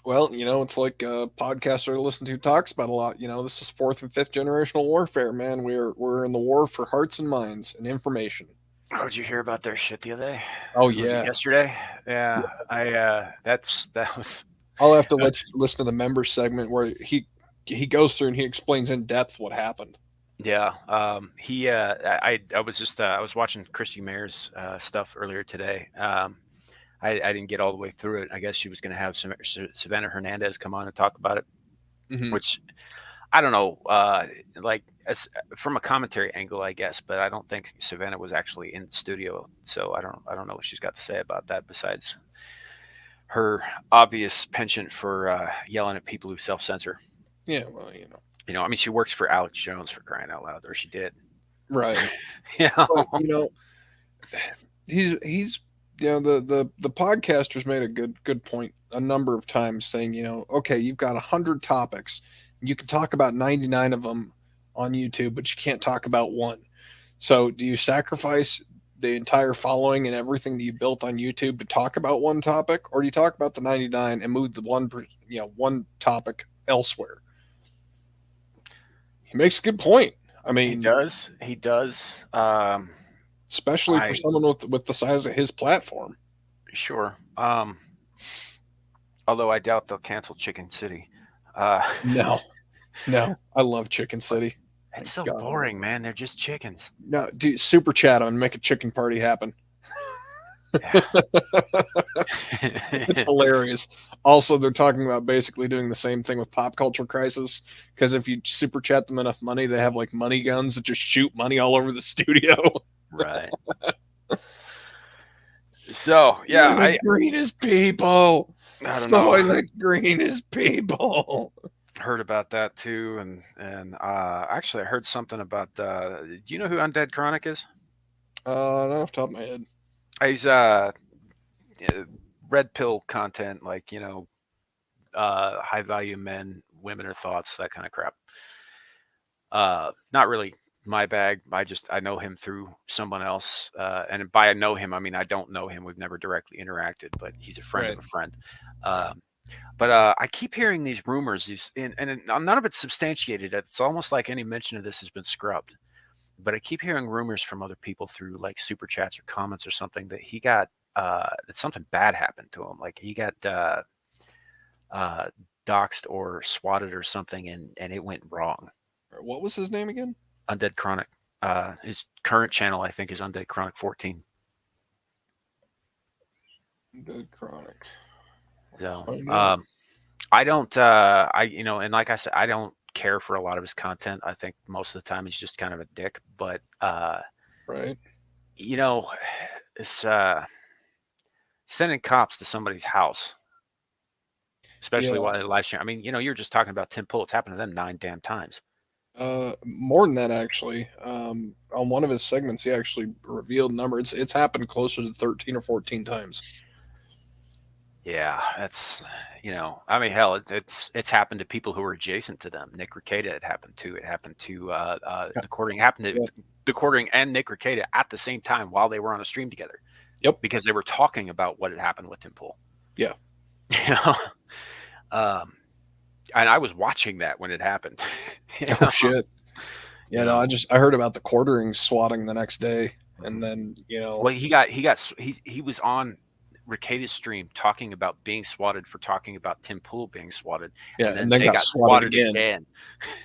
Well, it's like a podcaster I listen to talks about a lot. This is fourth and fifth generational warfare, man. We're in the war for hearts and minds and information. Oh, did you hear about their shit the other day? Oh Was it yeah. yesterday? Yeah. Yeah, that was I'll have to let you listen to the members segment where he goes through and he explains in depth what happened. yeah. He I was just I was watching Christy Mayer's stuff earlier today. I didn't get all the way through it. I guess she was going to have Savannah Hernandez come on and talk about it, Hmm. which I don't know, like as from a commentary angle, I guess, but I don't think Savannah was actually in the studio, so I don't know what she's got to say about that besides her obvious penchant for yelling at people who self censor. Yeah, well, I mean, she works for Alex Jones for crying out loud, or she did. right. you But know, he's the podcasters made a good point a number of times saying, okay, you've got 100 topics, you can talk about 99 of them on YouTube, but you can't talk about one. So do you sacrifice the entire following and everything that you built on YouTube to talk about one topic, or do you talk about the 99 and move the one topic elsewhere? He makes a good point. I he mean, does. He does. especially for I someone with the size of his platform. Sure. Although I doubt they'll cancel Chicken City. Uh, No, no, I love Chicken City. My it's so God. boring, man. They're just chickens. No, dude, super chat on and make a chicken party happen. Yeah. It's hilarious. Also, they're talking about basically doing the same thing with Pop Culture Crisis, because if you super chat them enough money, they have like money guns that just shoot money all over the studio. Right. So yeah, Soylent Green is people. I don't know. Soylent Green is people. Heard about that too, and actually I heard something about. Do you know who Undead Chronic is? Not off the top of my head. He's uh, red pill content, like high value men, women, or thoughts, that kind of crap. Not really my bag. I know him through someone else, and by I know him, I mean I don't know him. We've never directly interacted, but he's a friend of Right. a friend. But I keep hearing these rumors, and none of it's substantiated. It's almost like any mention of this has been scrubbed. But I keep hearing rumors from other people through like super chats or comments or something that he got that something bad happened to him. Like he got uh, doxxed or swatted or something, and it went wrong. What was his name again? Undead Chronic. His current channel, I think, is Undead Chronic 14. Dead Chronic. So, Find out. I don't, and like I said, I don't care for a lot of his content. I think most of the time he's just kind of a dick. But, Right. you know, it's sending cops to somebody's house, especially Yeah. while they live stream. I mean, you're just talking about Tim Pool. It's happened to them 9 damn times. More than that actually. On one of his segments, he actually revealed number. It's happened closer to 13 or 14 times. Yeah, that's I mean, hell, it's happened to people who were adjacent to them. Nick Rekieta, it happened to. It happened to Yeah. Decording. Happened to Yeah. Decording and Nick Rekieta at the same time while they were on a stream together Yep. because they were talking about what had happened with Tim Pool. Yeah. You know, um, and I was watching that when it happened. you Oh know, shit. you Yeah. No, know. I heard about the quartering swatting the next day, and then Well, he was on Rekieta's stream talking about being swatted for talking about Tim Pool being swatted, yeah, and and then then they got got swatted swatted again. again.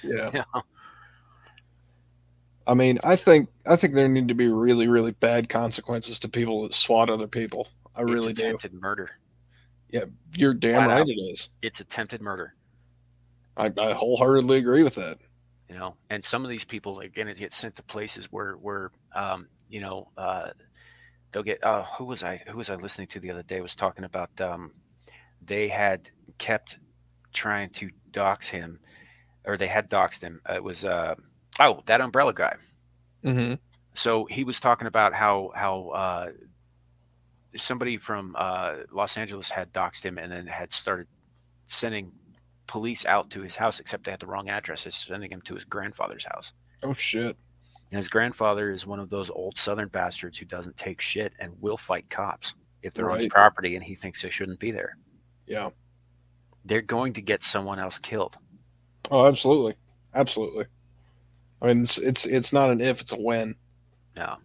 Yeah. You know? I mean, I think there need to be really really bad consequences to people that swat other people. I It's really do. attempted murder. Yeah, you're damn Flat right out. it is. It's attempted murder. I wholeheartedly agree with that. And some of these people again get sent to places where they'll get. Who was I listening to the other day was talking about they had kept trying to dox him, or they had doxed him. It was that umbrella guy. Mm-hmm. So he was talking about how somebody from Los Angeles had doxed him and then had started sending police out to his house, except they had the wrong address. It's sending him to his grandfather's house. Oh shit. And his grandfather is one of those old Southern bastards who doesn't take shit and will fight cops if they're on his Right. property and he thinks they shouldn't be there. Yeah. They're going to get someone else killed. Oh, absolutely. Absolutely. I mean, it's not an if, it's a when. No.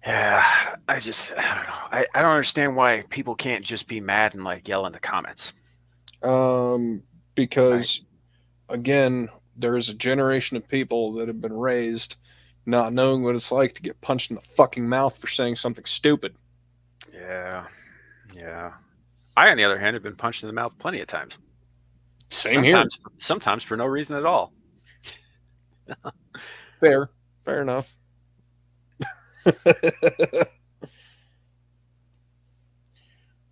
Yeah, I don't know. I don't understand why people can't just be mad and like yell in the comments. Um, Right. because again, there's a generation of people that have been raised not knowing what it's like to get punched in the fucking mouth for saying something stupid. Yeah. Yeah. I, on the other hand, have been punched in the mouth plenty of times. Same here. Sometimes for no reason at all. Fair. Fair enough.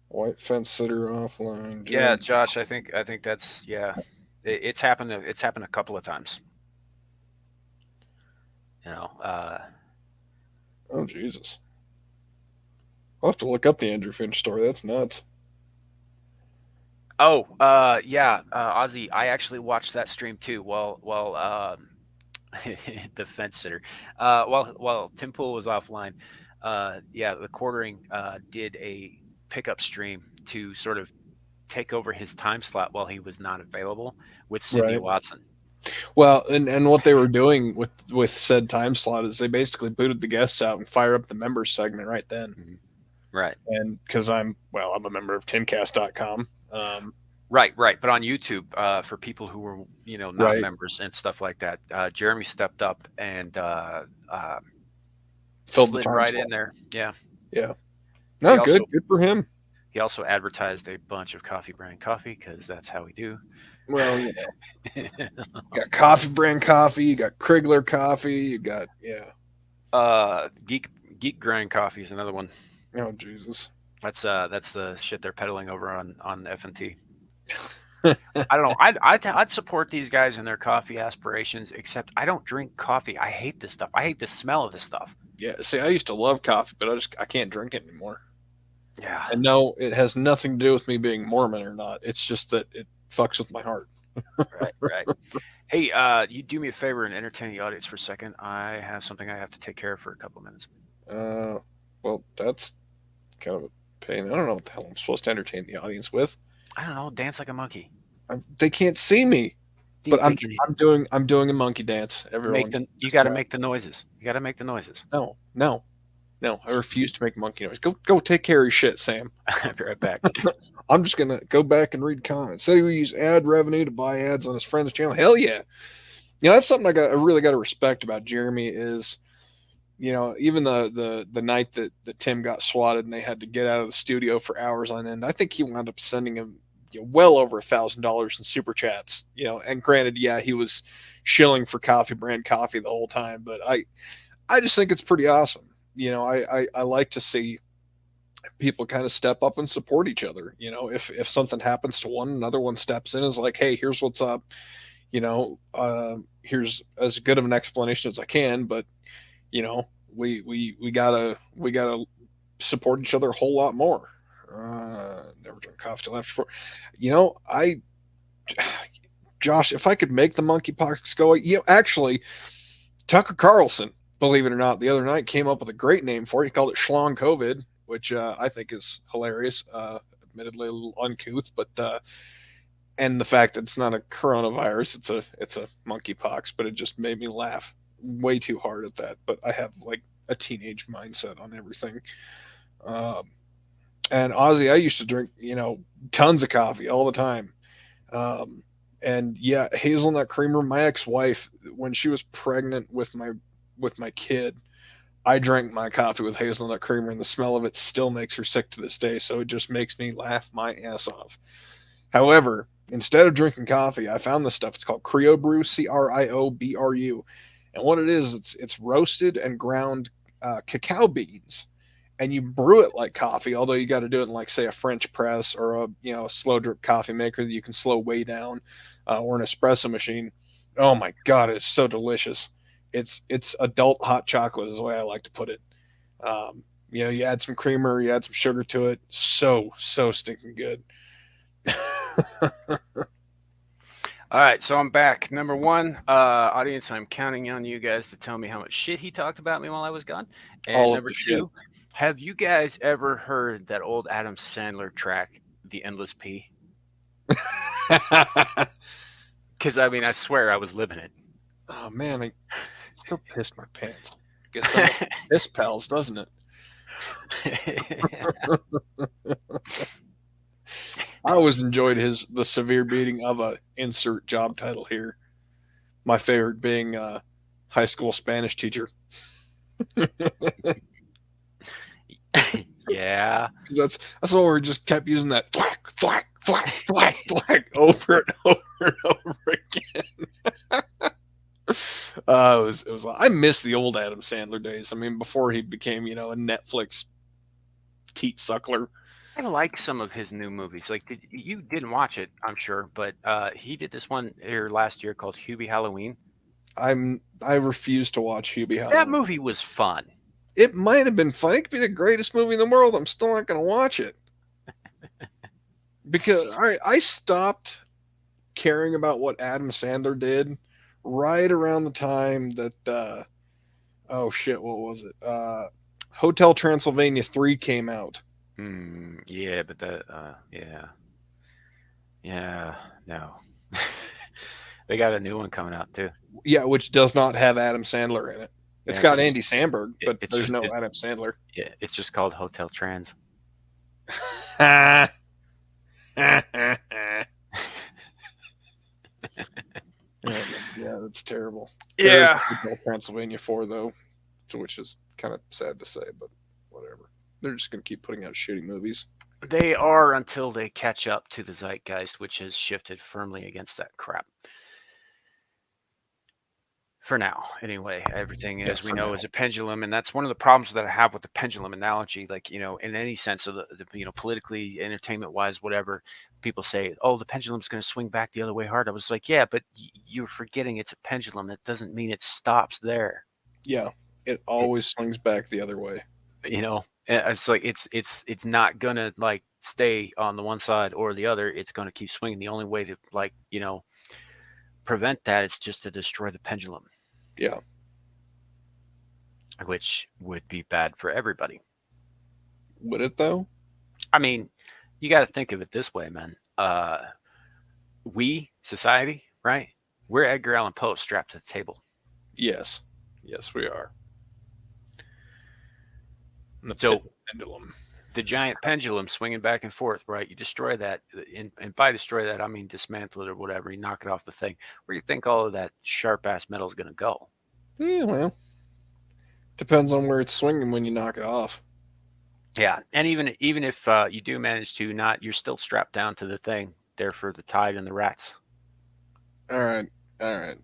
White fence sitter offline. Yeah, Jeremy. Josh, I think that's yeah. It's happened. It's happened a couple of times. You know. Oh Jesus. I'll have to look up the Andrew Finch story. That's nuts. Yeah, Ozzy. I actually watched that stream too. The fence sitter. While Tim Pool was offline, yeah, the quartering did a pickup stream to sort of take over his time slot while he was not available with Cindy Right. Watson. Well, and what they were doing with said time slot is they basically booted the guests out and fire up the members segment right then. Mhm. Right. And because I'm a member of timcast.com. Right. But on YouTube, for people who were, not Right. members and stuff like that, Jeremy stepped up and Filled the slid time right slot. in there. Yeah. Yeah. He No, also good for him. he also advertised a bunch of coffee brand coffee because that's how we do. Well, you got coffee brand coffee, you got Krigler coffee, you got Geek Grind coffee is another one. oh Jesus. That's the shit they're peddling over on FNT. I don't know. I'd support these guys in their coffee aspirations, except I don't drink coffee. I hate this stuff. I hate the smell of this stuff. Yeah, see, I used to love coffee, but I can't drink it anymore. Yeah. And no, it has nothing to do with me being Mormon or not. It's just that it fucks with my heart. Right. Hey, you do me a favor and entertain the audience for a second. I have something I have to take care of for a couple of minutes. Uh, well, that's kind of a pain. I don't know what the hell I'm supposed to entertain the audience with. I don't know. Dance like a monkey. They can't see me, They, but they can I'm doing a monkey dance. make Everyone, the. You just got to make the noises. You got to make the noises. no. I refuse to make monkey noise. Go take care of your shit, Sam. I'll be right back. I'm just gonna go back and read comments. Say we use ad revenue to buy ads on his friend's channel. Hell yeah. That's something I really got to respect about Jeremy is, even the night that Tim got swatted and they had to get out of the studio for hours on end, I think he wound up sending him well over $1,000 in super chats. And granted, yeah, he was shilling for coffee brand coffee the whole time, but I just think it's pretty awesome. I like to see people kind of step up and support each other. If something happens to one, another one steps in, is like, hey, here's what's up. Here's as good of an explanation as I can, but we gotta support each other a whole lot more. Never drink coffee till after 4. I Josh, if I could make the monkeypox go, actually, Tucker Carlson, believe it or not, the other night came up with a great name for it. He called it Schlong COVID, which I think is hilarious. Admittedly, a little uncouth, but and the fact that it's not a coronavirus, it's a monkeypox, but it just made me laugh way too hard at that. But I have like a teenage mindset on everything. Um, and Ozzy, I used to drink, tons of coffee all the time. Um, and yeah, hazelnut creamer. My ex-wife, when she was pregnant with my kid, I drank my coffee with hazelnut creamer, and the smell of it still makes her sick to this day. So it just makes me laugh my ass off. However, instead of drinking coffee, I found this stuff. It's called Cryo Brew, Criobru, and what it is, it's roasted and ground cacao beans, and you brew it like coffee. Although you got to do it in like say a French press or a slow drip coffee maker that you can slow way down, or an espresso machine. Oh my god, it's so delicious. It's adult hot chocolate is the way I like to put it. You add some creamer, you add some sugar to it. So stinking good. All right, so I'm back. Number one, audience, I'm counting on you guys to tell me how much shit he talked about me while I was gone. And All of number the shit. two, have you guys ever heard that old Adam Sandler track, The Endless P? Because I mean, I swear I was living Oh man, I still pissed my pants. Guess that must be piss pals, doesn't it? it. I always enjoyed the severe beating of a insert job title here. My favorite being high school Spanish teacher. Yeah. Because that's what we just kept using that thwack thwack thwack thwack thwack over and over and over again. It was I miss the old Adam Sandler days. I mean, before he became a Netflix teat suckler. I like some of his new movies. Like, you didn't watch it, I'm sure, but he did this one here last year called Hubie Halloween. I refuse to watch Hubie That Halloween. movie was fun. It might have been fun. It could be the greatest movie in the world. I'm still not going to watch it because I stopped caring about what Adam Sandler did right around the time that oh shit, what was it? Hotel Transylvania 3 came out. Yeah, but yeah, yeah, no. They got a new one coming out too. Yeah, which does not have Adam Sandler in it. It's Yeah, it's got just Andy Samberg, but it's there's just no Adam Sandler. yeah, it's just called Hotel Trans. Yeah, that's terrible. There's Yeah, Hotel Transylvania 4 though, which is kind of sad to say, but whatever. They're just gonna keep putting out shitty movies. they are until they catch up to the zeitgeist, which has shifted firmly against that crap. For now, anyway, everything Yeah, as we for know now. is a pendulum, and that's one of the problems that I have with the pendulum analogy. Like, in any sense of politically, entertainment wise, whatever, people say, "Oh, the pendulum's going to swing back the other way hard." I was like, "Yeah, but you're forgetting it's a pendulum. That doesn't mean it stops there." Yeah, it It, always swings back the other way. it's like it's not gonna like stay on the one side or the other. It's going to keep swinging. The only way to prevent that is just to destroy the pendulum, Yeah, which would be bad for everybody. would it though? I mean, you got to think of it this way, man. We, society, right? We're Edgar Allan Poe strapped to the table. Yes, yes, we are. And the So pendulum. the giant pendulum swinging back and forth, right? You destroy that, and by destroy that, I mean dismantle it or whatever. You knock it off the thing. Where do you think all of that sharp ass metal is going to go? Yeah, well, depends on where it's swinging when you knock it off. Yeah, and even if you do manage to not, you're still strapped down to the thing. There for the tide and the rats. All right,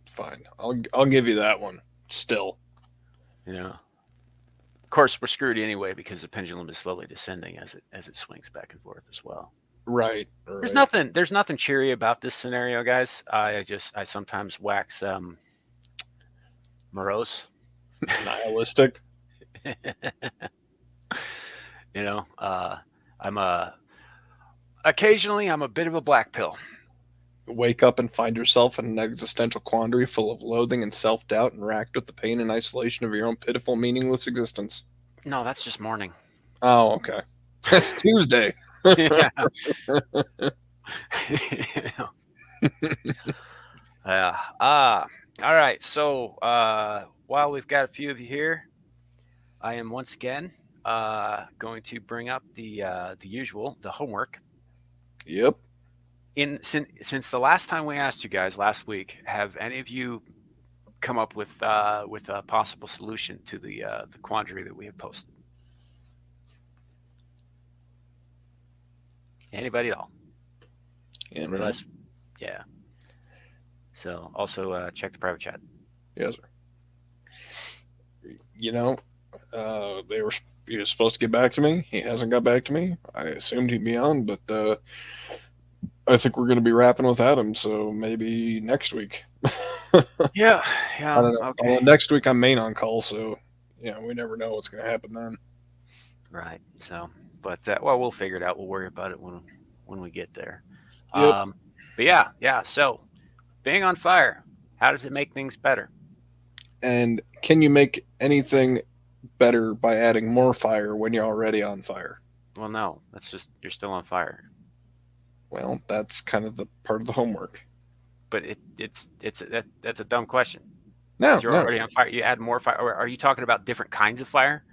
fine. I'll give you that one. Still, You know. Of course, we're screwed anyway because the pendulum is slowly descending as it swings back and forth as well. right, There's right. nothing there's nothing cheery about this scenario, guys. I sometimes wax morose. Nihilistic. you know, uh, I'm a occasionally I'm a bit of a black pill. Wake up and find yourself in an existential quandary full of loathing and self doubt, and racked with the pain and isolation of your own pitiful, meaningless existence. No, that's just morning. Oh, okay. That's Tuesday. yeah. Yeah. All right. So while we've got a few of you here, I am once again going to bring up the usual, the homework. Yep. Since the last time we asked you guys last week, have any of you come up with a possible solution to the quandary that we have posted? Anybody at all? Yeah, Realize, yeah. So also check the private chat. yes, sir. You know, He was supposed to get back to me. He hasn't got back to me. I assumed he'd be on, but I think we're going to be wrapping without him. So maybe next week. I Yeah, yeah, don't know. okay. Well, next week I'm main on call, so we never know what's going to happen then. Right. So, but well, we'll figure it out. We'll worry about it when we get there. Yep. Um, but yeah, yeah. So, being on fire, how does it make things better? And can you make anything better by adding more fire when you're already on fire? Well, no. That's just you're still on fire. Well, that's kind of the part of the homework. But that's a dumb question No, because you're no, already on fire. You add more fire. Or are you talking about different kinds of fire?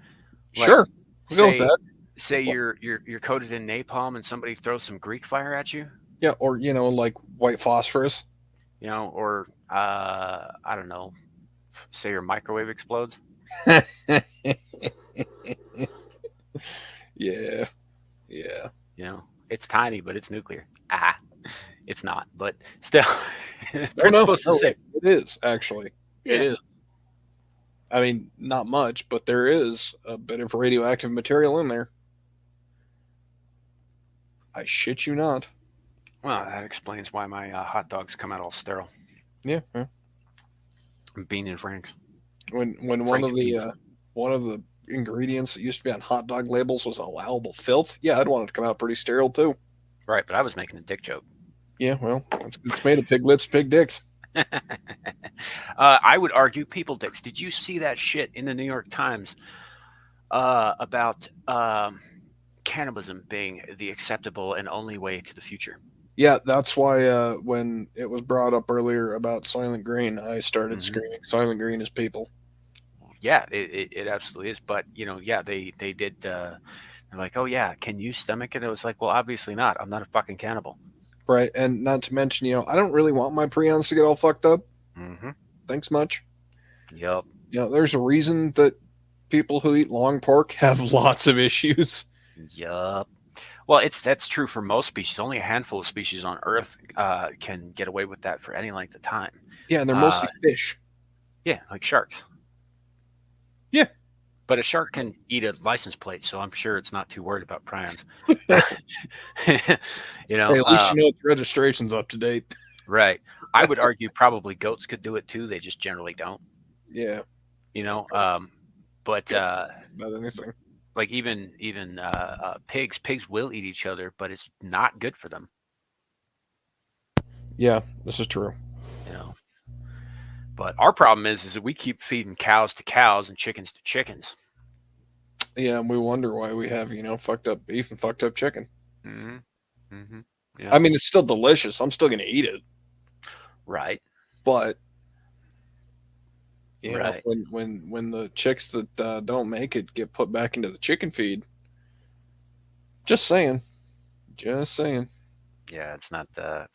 Like, sure, we'll go with say that. say you're coated in napalm and somebody throws some Greek fire at you, Yeah, or like white phosphorus. or I don't know, say your microwave explodes. Yeah, yeah. It's tiny, but it's nuclear. Ah, it's not, but still, Oh no, principle's the no, same. it is actually. It Yeah. is. I mean, not much, but there is a bit of radioactive material in there. I shit you not. Well, that explains why my hot dogs come out all sterile. Yeah. Yeah. Bean and Franks, When Frank and beans. one of the ingredients that used to be on hot dog labels was allowable filth, yeah, I'd want it to come out pretty sterile too. Right, but I was making a dick joke. Yeah, well, it's made of pig lips, pig dicks. I would argue people dicks. Did you see that shit in the New York Times about cannibalism being the acceptable and only way to the future? Yeah, that's why when it was brought up earlier about Soylent Green, I started Hmm. screaming, Soylent Green is people. Yeah, it absolutely is. But yeah, they did. They're like, oh yeah, can you stomach it? It was like, well, obviously not. I'm not a fucking cannibal. Right, and not to mention, I don't really want my prions to get all fucked up. Hmm. Thanks much. Yep. There's a reason that people who eat long pork have lots of issues. Yep. Well, that's true for most species. Only a handful of species on Earth can get away with that for any length of time. Yeah, and they're Uh, mostly fish. yeah, like sharks. Yeah. But a shark can eat a license plate, so I'm sure it's not too worried about prions. you know, Hey, at least um, its registration's up to date. right? I would argue probably goats could do it too. They just generally don't. Yeah, You know, but about anything. like even pigs will eat each other, but it's not good for them. Yeah, this is true. You know, but our problem is that we keep feeding cows to cows and chickens to chickens. Yeah, and we wonder why we have, fucked up beef and fucked up chicken. Hmm. Hmm. I Yeah. mean, it's still delicious. I'm still going to eat it. Right. But, Right. when the chicks that don't make it get put back into the chicken feed, just saying. Just saying. Yeah. It's not good.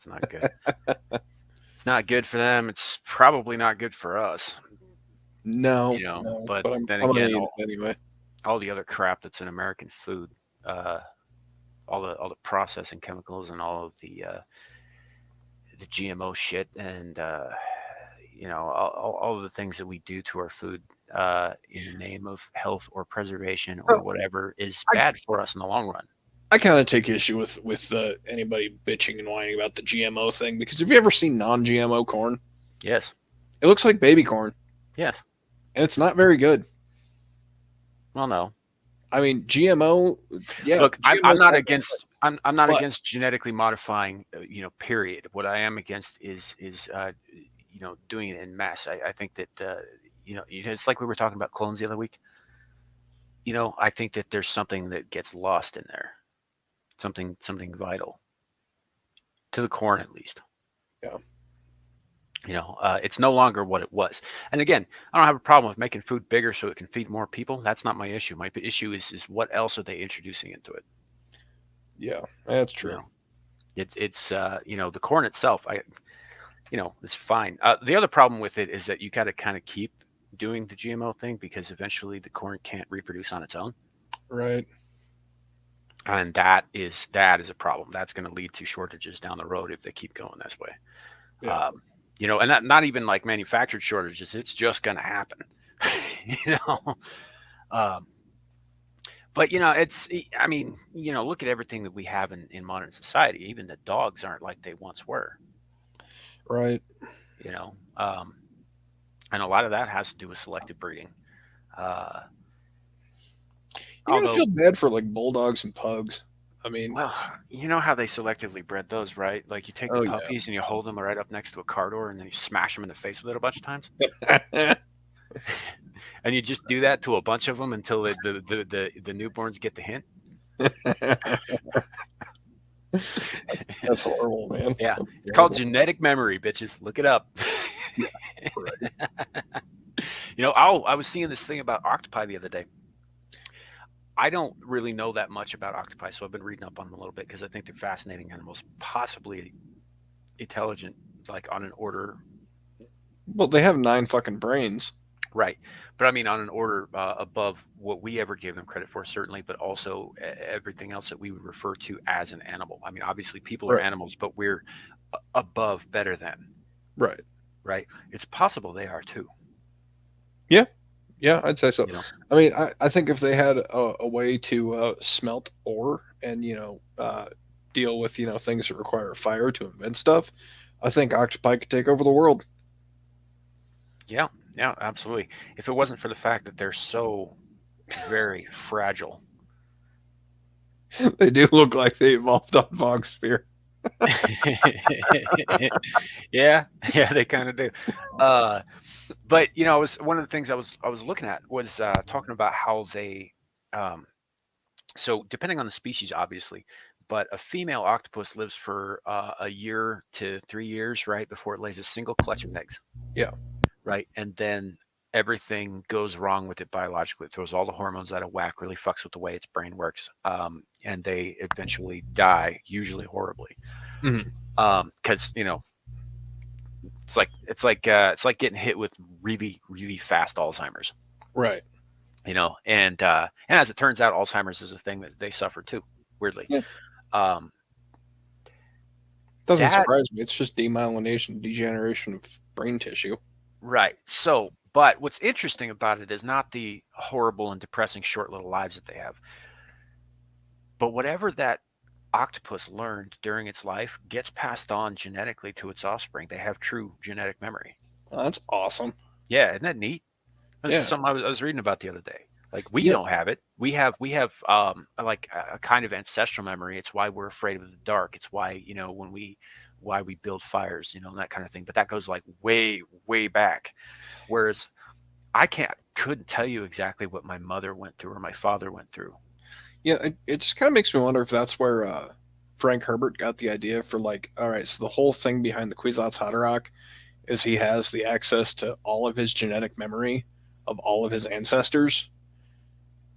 It's not good for them. It's probably not good for us. No, no, But but then I'm going to again, eat it anyway. all the other crap that's in American food, uh, all the processing chemicals and all of the GMO shit, and all of the things that we do to our food in the name of health or preservation or whatever is I, bad for us in the long run. I kind of take issue with anybody bitching and whining about the GMO thing because have you ever seen non-GMO corn? Yes. It looks like baby corn, Yes. and it's not very good. Well, no. I mean, GMO, yeah, Look, I'm GMO's not not against. I'm not but against genetically modifying. Period. What I am against is doing it in mass. I think that it's like we were talking about clones the other week. I think that there's something that gets lost in there. Something vital to the corn, at least. yeah, It's no longer what it was. And again, I don't have a problem with making food bigger so it can feed more people. That's not my issue. My issue is what else are they introducing into it? yeah, that's You true. know, it's the corn itself. It's fine. The other problem with it is that you got to kind of keep doing the GMO thing because eventually the corn can't reproduce on its own, Right. and that is a problem. That's going to lead to shortages down the road if they keep going this way. Yeah. And not even like manufactured shortages. It's just going to happen. you know. Um, but I mean, look at everything that we have in modern society. Even the dogs aren't like they once were. Right. You know, um, and a lot of that has to do with selective breeding. Uh, You gotta although, feel bad for like bulldogs and pugs. I mean, well, you know how they selectively bred those, right? Like you take the oh puppies and you hold them right up next to a car door, and then you smash them in the face with it a bunch of times. yeah. And you just do that to a bunch of them until the newborns get the hint. That's horrible, man. Yeah, That's it's called horrible. genetic memory, bitches. Look it up. Yeah, right. I was seeing this thing about octopi the other day. I don't really know that much about octopi, so I've been reading up on them a little bit because I think they're fascinating animals, possibly intelligent, like on an order. Well, they have 9 fucking brains. Right. But I mean, on an order above what we ever gave them credit for, certainly, but also everything else that we would refer to as an animal. I mean, obviously, people are Right. animals, but we're above, better than, Right. right? It's possible they are too, Yeah. Yeah, I'd say so. you know? I mean, I think if they had a way to smelt ore and deal with things that require fire to invent stuff, I think octopi could take over the world. Yeah, yeah, absolutely. If it wasn't for the fact that they're so very fragile. They do look like they evolved on Bog Spear. Yeah, yeah, they kind of do. Uh, but it was one of the things I was looking at was talking about how they um, so depending on the species, obviously, but a female octopus lives for a year to 3 years, right, before it lays a single clutch of eggs, Yeah. right, and then everything goes wrong with it biologically. It throws all the hormones out of whack, really fucks with the way its brain works, and they eventually die, usually horribly, Hmm. because it's like getting hit with really really fast Alzheimer's, Right. and as it turns out, Alzheimer's is a thing that they suffer too, weirdly. Yeah. Um, Doesn't that surprise me. It's just demyelination, degeneration of brain tissue. right. So, but what's interesting about it is not the horrible and depressing short little lives that they have, but whatever that octopus learned during its life gets passed on genetically to its offspring. They have true genetic memory. Oh, that's awesome. Yeah, isn't that neat? This is Yeah. something I was reading about the other day. Like we Yeah. don't have it. We have like a kind of ancestral memory. It's why we're afraid of the dark. It's why why we build fires, and that kind of thing. But that goes like way way back. Whereas couldn't tell you exactly what my mother went through or my father went through. Yeah. It just kind of makes me wonder if that's where Frank Herbert got the idea for like, all right, so the whole thing behind the Kwisatz Haderach is he has the access to all of his genetic memory of all of his ancestors,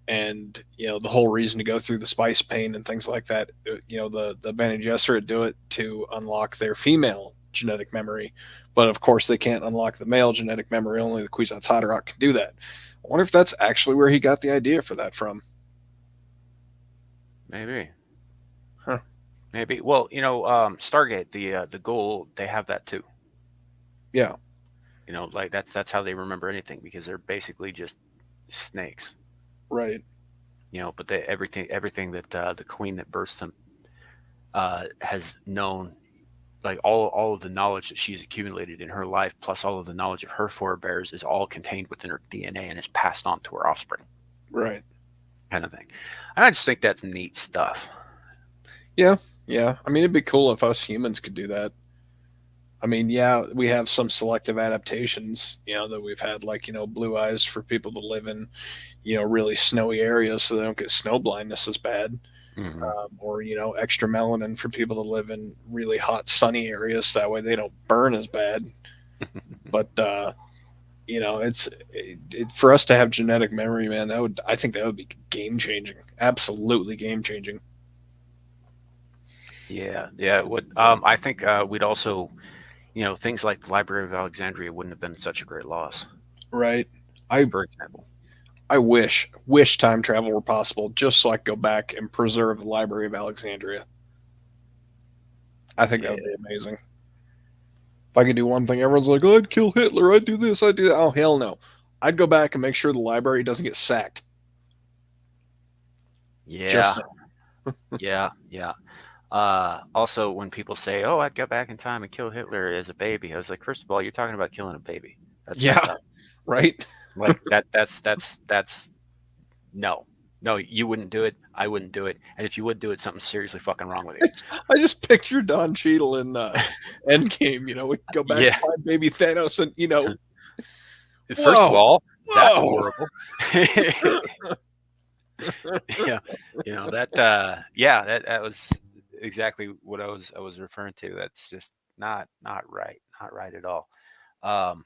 and the whole reason to go through the spice pain and things like that. The Bene Gesserit do it to unlock their female genetic memory, but of course they can't unlock the male genetic memory. Only the Kwisatz Haderach can do that. I wonder if that's actually where he got the idea for that from. Maybe. Huh. Maybe. Well, Stargate, the goal, they have that too. Yeah. Like that's how they remember anything because they're basically just snakes. Right. But everything that the queen that births them has known, like all of the knowledge that she's accumulated in her life, plus all of the knowledge of her forebears, is all contained within her DNA and is passed on to her offspring, Right. kind of thing. And I just think that's neat stuff. Yeah. Yeah. I mean, it'd be cool if us humans could do that. I mean, yeah, we have some selective adaptations, that we've had, like, blue eyes for people to live in, really snowy areas so they don't get snow blindness as bad. Hmm. Or, extra melanin for people to live in really hot, sunny areas. So that way they don't burn as bad. But, for us to have genetic memory, man, I think that would be game changing. Absolutely game changing. Yeah, yeah. I think we'd also, things like the Library of Alexandria wouldn't have been such a great loss, Right. I, for example. I wish time travel were possible just so I could go back and preserve the Library of Alexandria. I think that Yeah. would be amazing. If I could do one thing, everyone's like, oh, I'd kill Hitler, I'd do this, I'd do that. Oh, hell no. I'd go back and make sure the library doesn't get sacked. Yeah, Just yeah. Also, when people say, "Oh, I'd go back in time and kill Hitler as a baby," I was like, first of all, you're talking about killing a baby. That's yeah, messed up. right. Like that's no, no. You wouldn't do it. I wouldn't do it. And if you would do it, something's seriously fucking wrong with you. I just picture Don Cheadle in Endgame. We go back Yeah. and find baby Thanos, and First of whoa, all, that's whoa. horrible. Yeah, that yeah, that was exactly what I was referring to. That's just not right, not right at all. Um,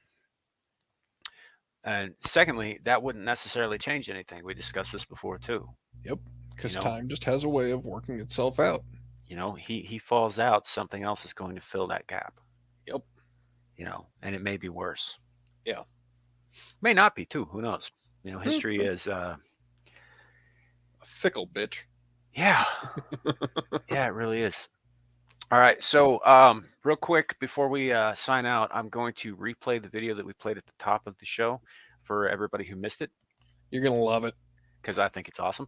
and secondly, that wouldn't necessarily change anything. We discussed this before too. Yep, You because know, time just has a way of working itself out. he falls out, something else is going to fill that gap. Yep. And it may be worse. Yeah. May not be too. Who knows? Hmm. History is A fickle bitch. yeah, yeah, it really is. All right, so real quick before we sign out, I'm going to replay the video that we played at the top of the show for everybody who missed it You're gonna love it. because I think it's awesome.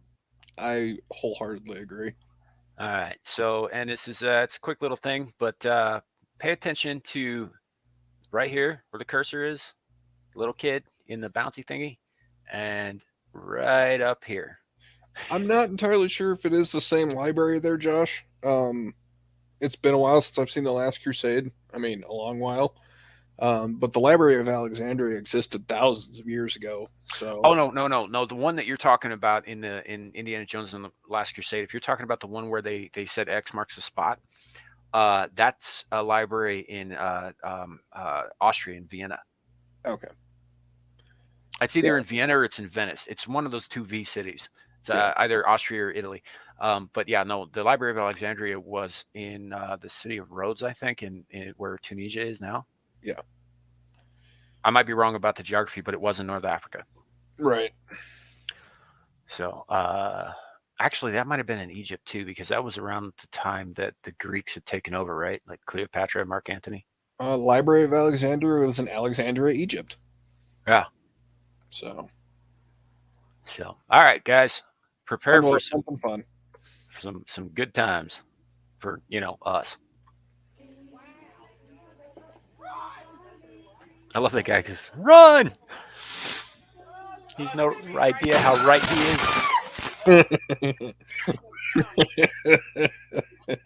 I wholeheartedly agree. All right, so and this is it's a quick little thing, but pay attention to right here where the cursor is, little kid in the bouncy thingy, and right up here. I'm not entirely sure if it is the same library there, Josh. It's been a while since I've seen The Last Crusade. I mean, a long while. But the Library of Alexandria existed thousands of years ago. Oh So, no! The one that you're talking about in Indiana Jones and the Last Crusade, if you're talking about the one where they said X marks the spot, that's a library in Austria, in Vienna. okay. It's Yeah. either in Vienna or it's in Venice. It's one of those two V cities. It's Yeah. either Austria or Italy. But yeah, no, the Library of Alexandria was in the city of Rhodes, I think, in where Tunisia is now. Yeah. I might be wrong about the geography, but it was in North Africa. Right. So actually, that might have been in Egypt too, because that was around the time that the Greeks had taken over, right? Like Cleopatra and Mark Antony. Library of Alexandria was in Alexandria, Egypt. Yeah. So, So all right, guys, prepare for something fun. some good times for us. I love that guy because run. He's no idea how right he is.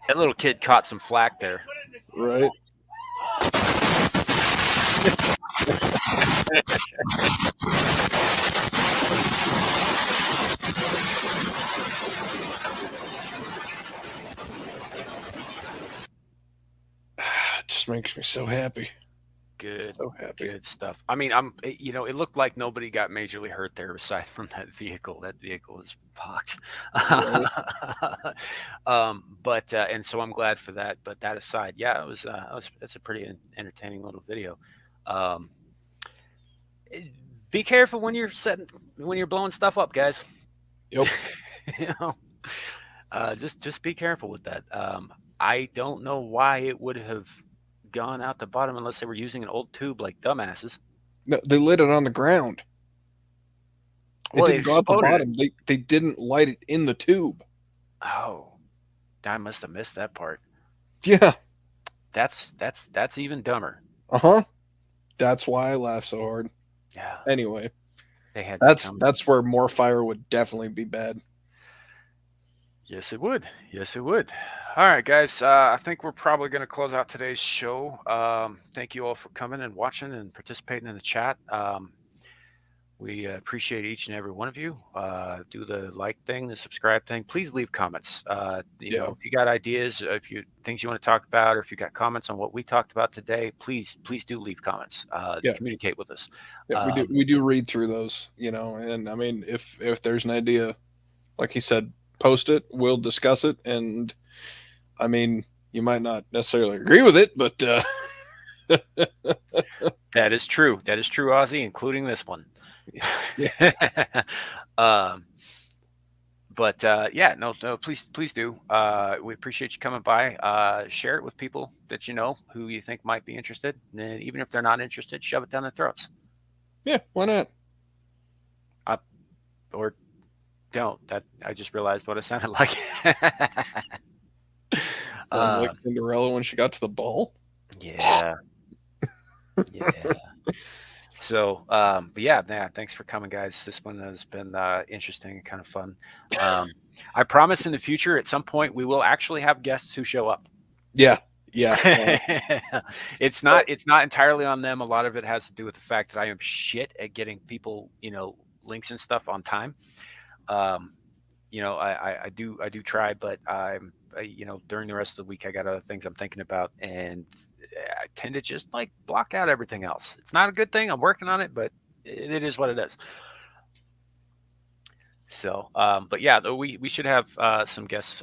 That little kid caught some flack there. Right. It just makes me so happy. Good, So happy. good stuff. I mean, it looked like nobody got majorly hurt there aside from that vehicle. That vehicle is fucked. Right. But and so I'm glad for that. But that aside, yeah, it's a pretty entertaining little video. Um, be careful when you're blowing stuff up, guys. Yep. you know, just be careful with that. I don't know why it would have gone out the bottom unless they were using an old tube like dumbasses. No, they lit it on the ground. It Well, they didn't go out the exploded it. bottom. They didn't light it in the tube. Oh, I must have missed that part. Yeah. That's even dumber. Uh-huh. That's why I laugh so hard. Yeah, Anyway, they had to that's come. that's where more fire would definitely be bad. Yes, it would. Yes, it would. All right, guys. I think we're probably going to close out today's show. Thank you all for coming and watching and participating in the chat. We appreciate each and every one of you. Do the like thing, the subscribe thing. Please leave comments. Yeah. If you got ideas, if you things you want to talk about, or if you got comments on what we talked about today, please do leave comments. Yeah. Communicate with us. Yeah, we do read through those, and I mean if there's an idea, like he said, post it, we'll discuss it, and I mean you might not necessarily agree with it, but That is true. That is true, Ozzy, including this one. yeah. But yeah, no, please do. We appreciate you coming by. Share it with people that you know who you think might be interested, and even if they're not interested, shove it down their throats. Yeah, why not? Or Don't. That I just realized what it sounded like. Sounds like um, Cinderella when she got to the ball. yeah, yeah. So, but yeah, thanks for coming, guys. This one has been interesting and kind of fun. Um, I promise in the future, at some point, we will actually have guests who show up. Yeah, yeah. It's not entirely on them. A lot of it has to do with the fact that I am shit at getting people, links and stuff on time. Um, I do try, but during the rest of the week, I got other things I'm thinking about, and I tend to just like block out everything else. It's not a good thing. I'm working on it, but it is what it is. So, but yeah, we should have some guests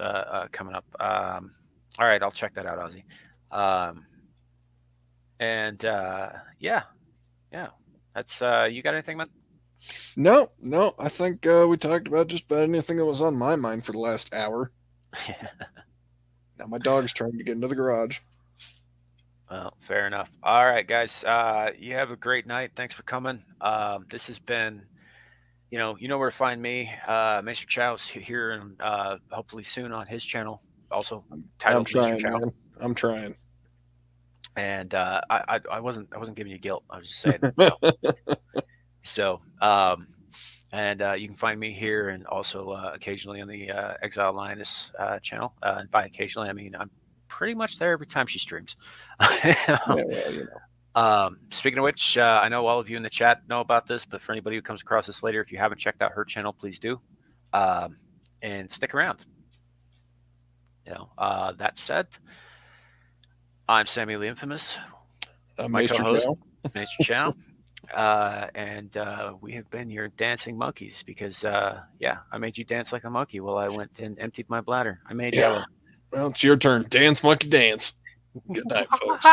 coming up. All right, I'll check that out, Ozzy. Um, and yeah, yeah, that's you got anything, man? No, no. I think we talked about just about anything that was on my mind for the last hour. Now my dog's trying to get into the garage. Well, fair enough. All right, guys. You have a great night. Thanks for coming. This has been, you know where to find me. Maesterchow's here, and hopefully soon on his channel, also I'm titled trying, Maesterchow. man. I'm trying. And I wasn't giving you guilt. I was just saying, So, and you can find me here, and also occasionally on the Exile Linus channel. And by occasionally, I mean I'm pretty much there every time she streams. Yeah, well. Speaking of which, I know all of you in the chat know about this, but for anybody who comes across this later, if you haven't checked out her channel, please do, and stick around. That said, I'm Samuel the Infamous, my Maester co-host, Chow. Maesterchow, and we have been your dancing monkeys because, I made you dance like a monkey while I went and emptied my bladder. I made Yeah. yellow. Well, it's your turn. Dance, monkey, dance. Good night, folks.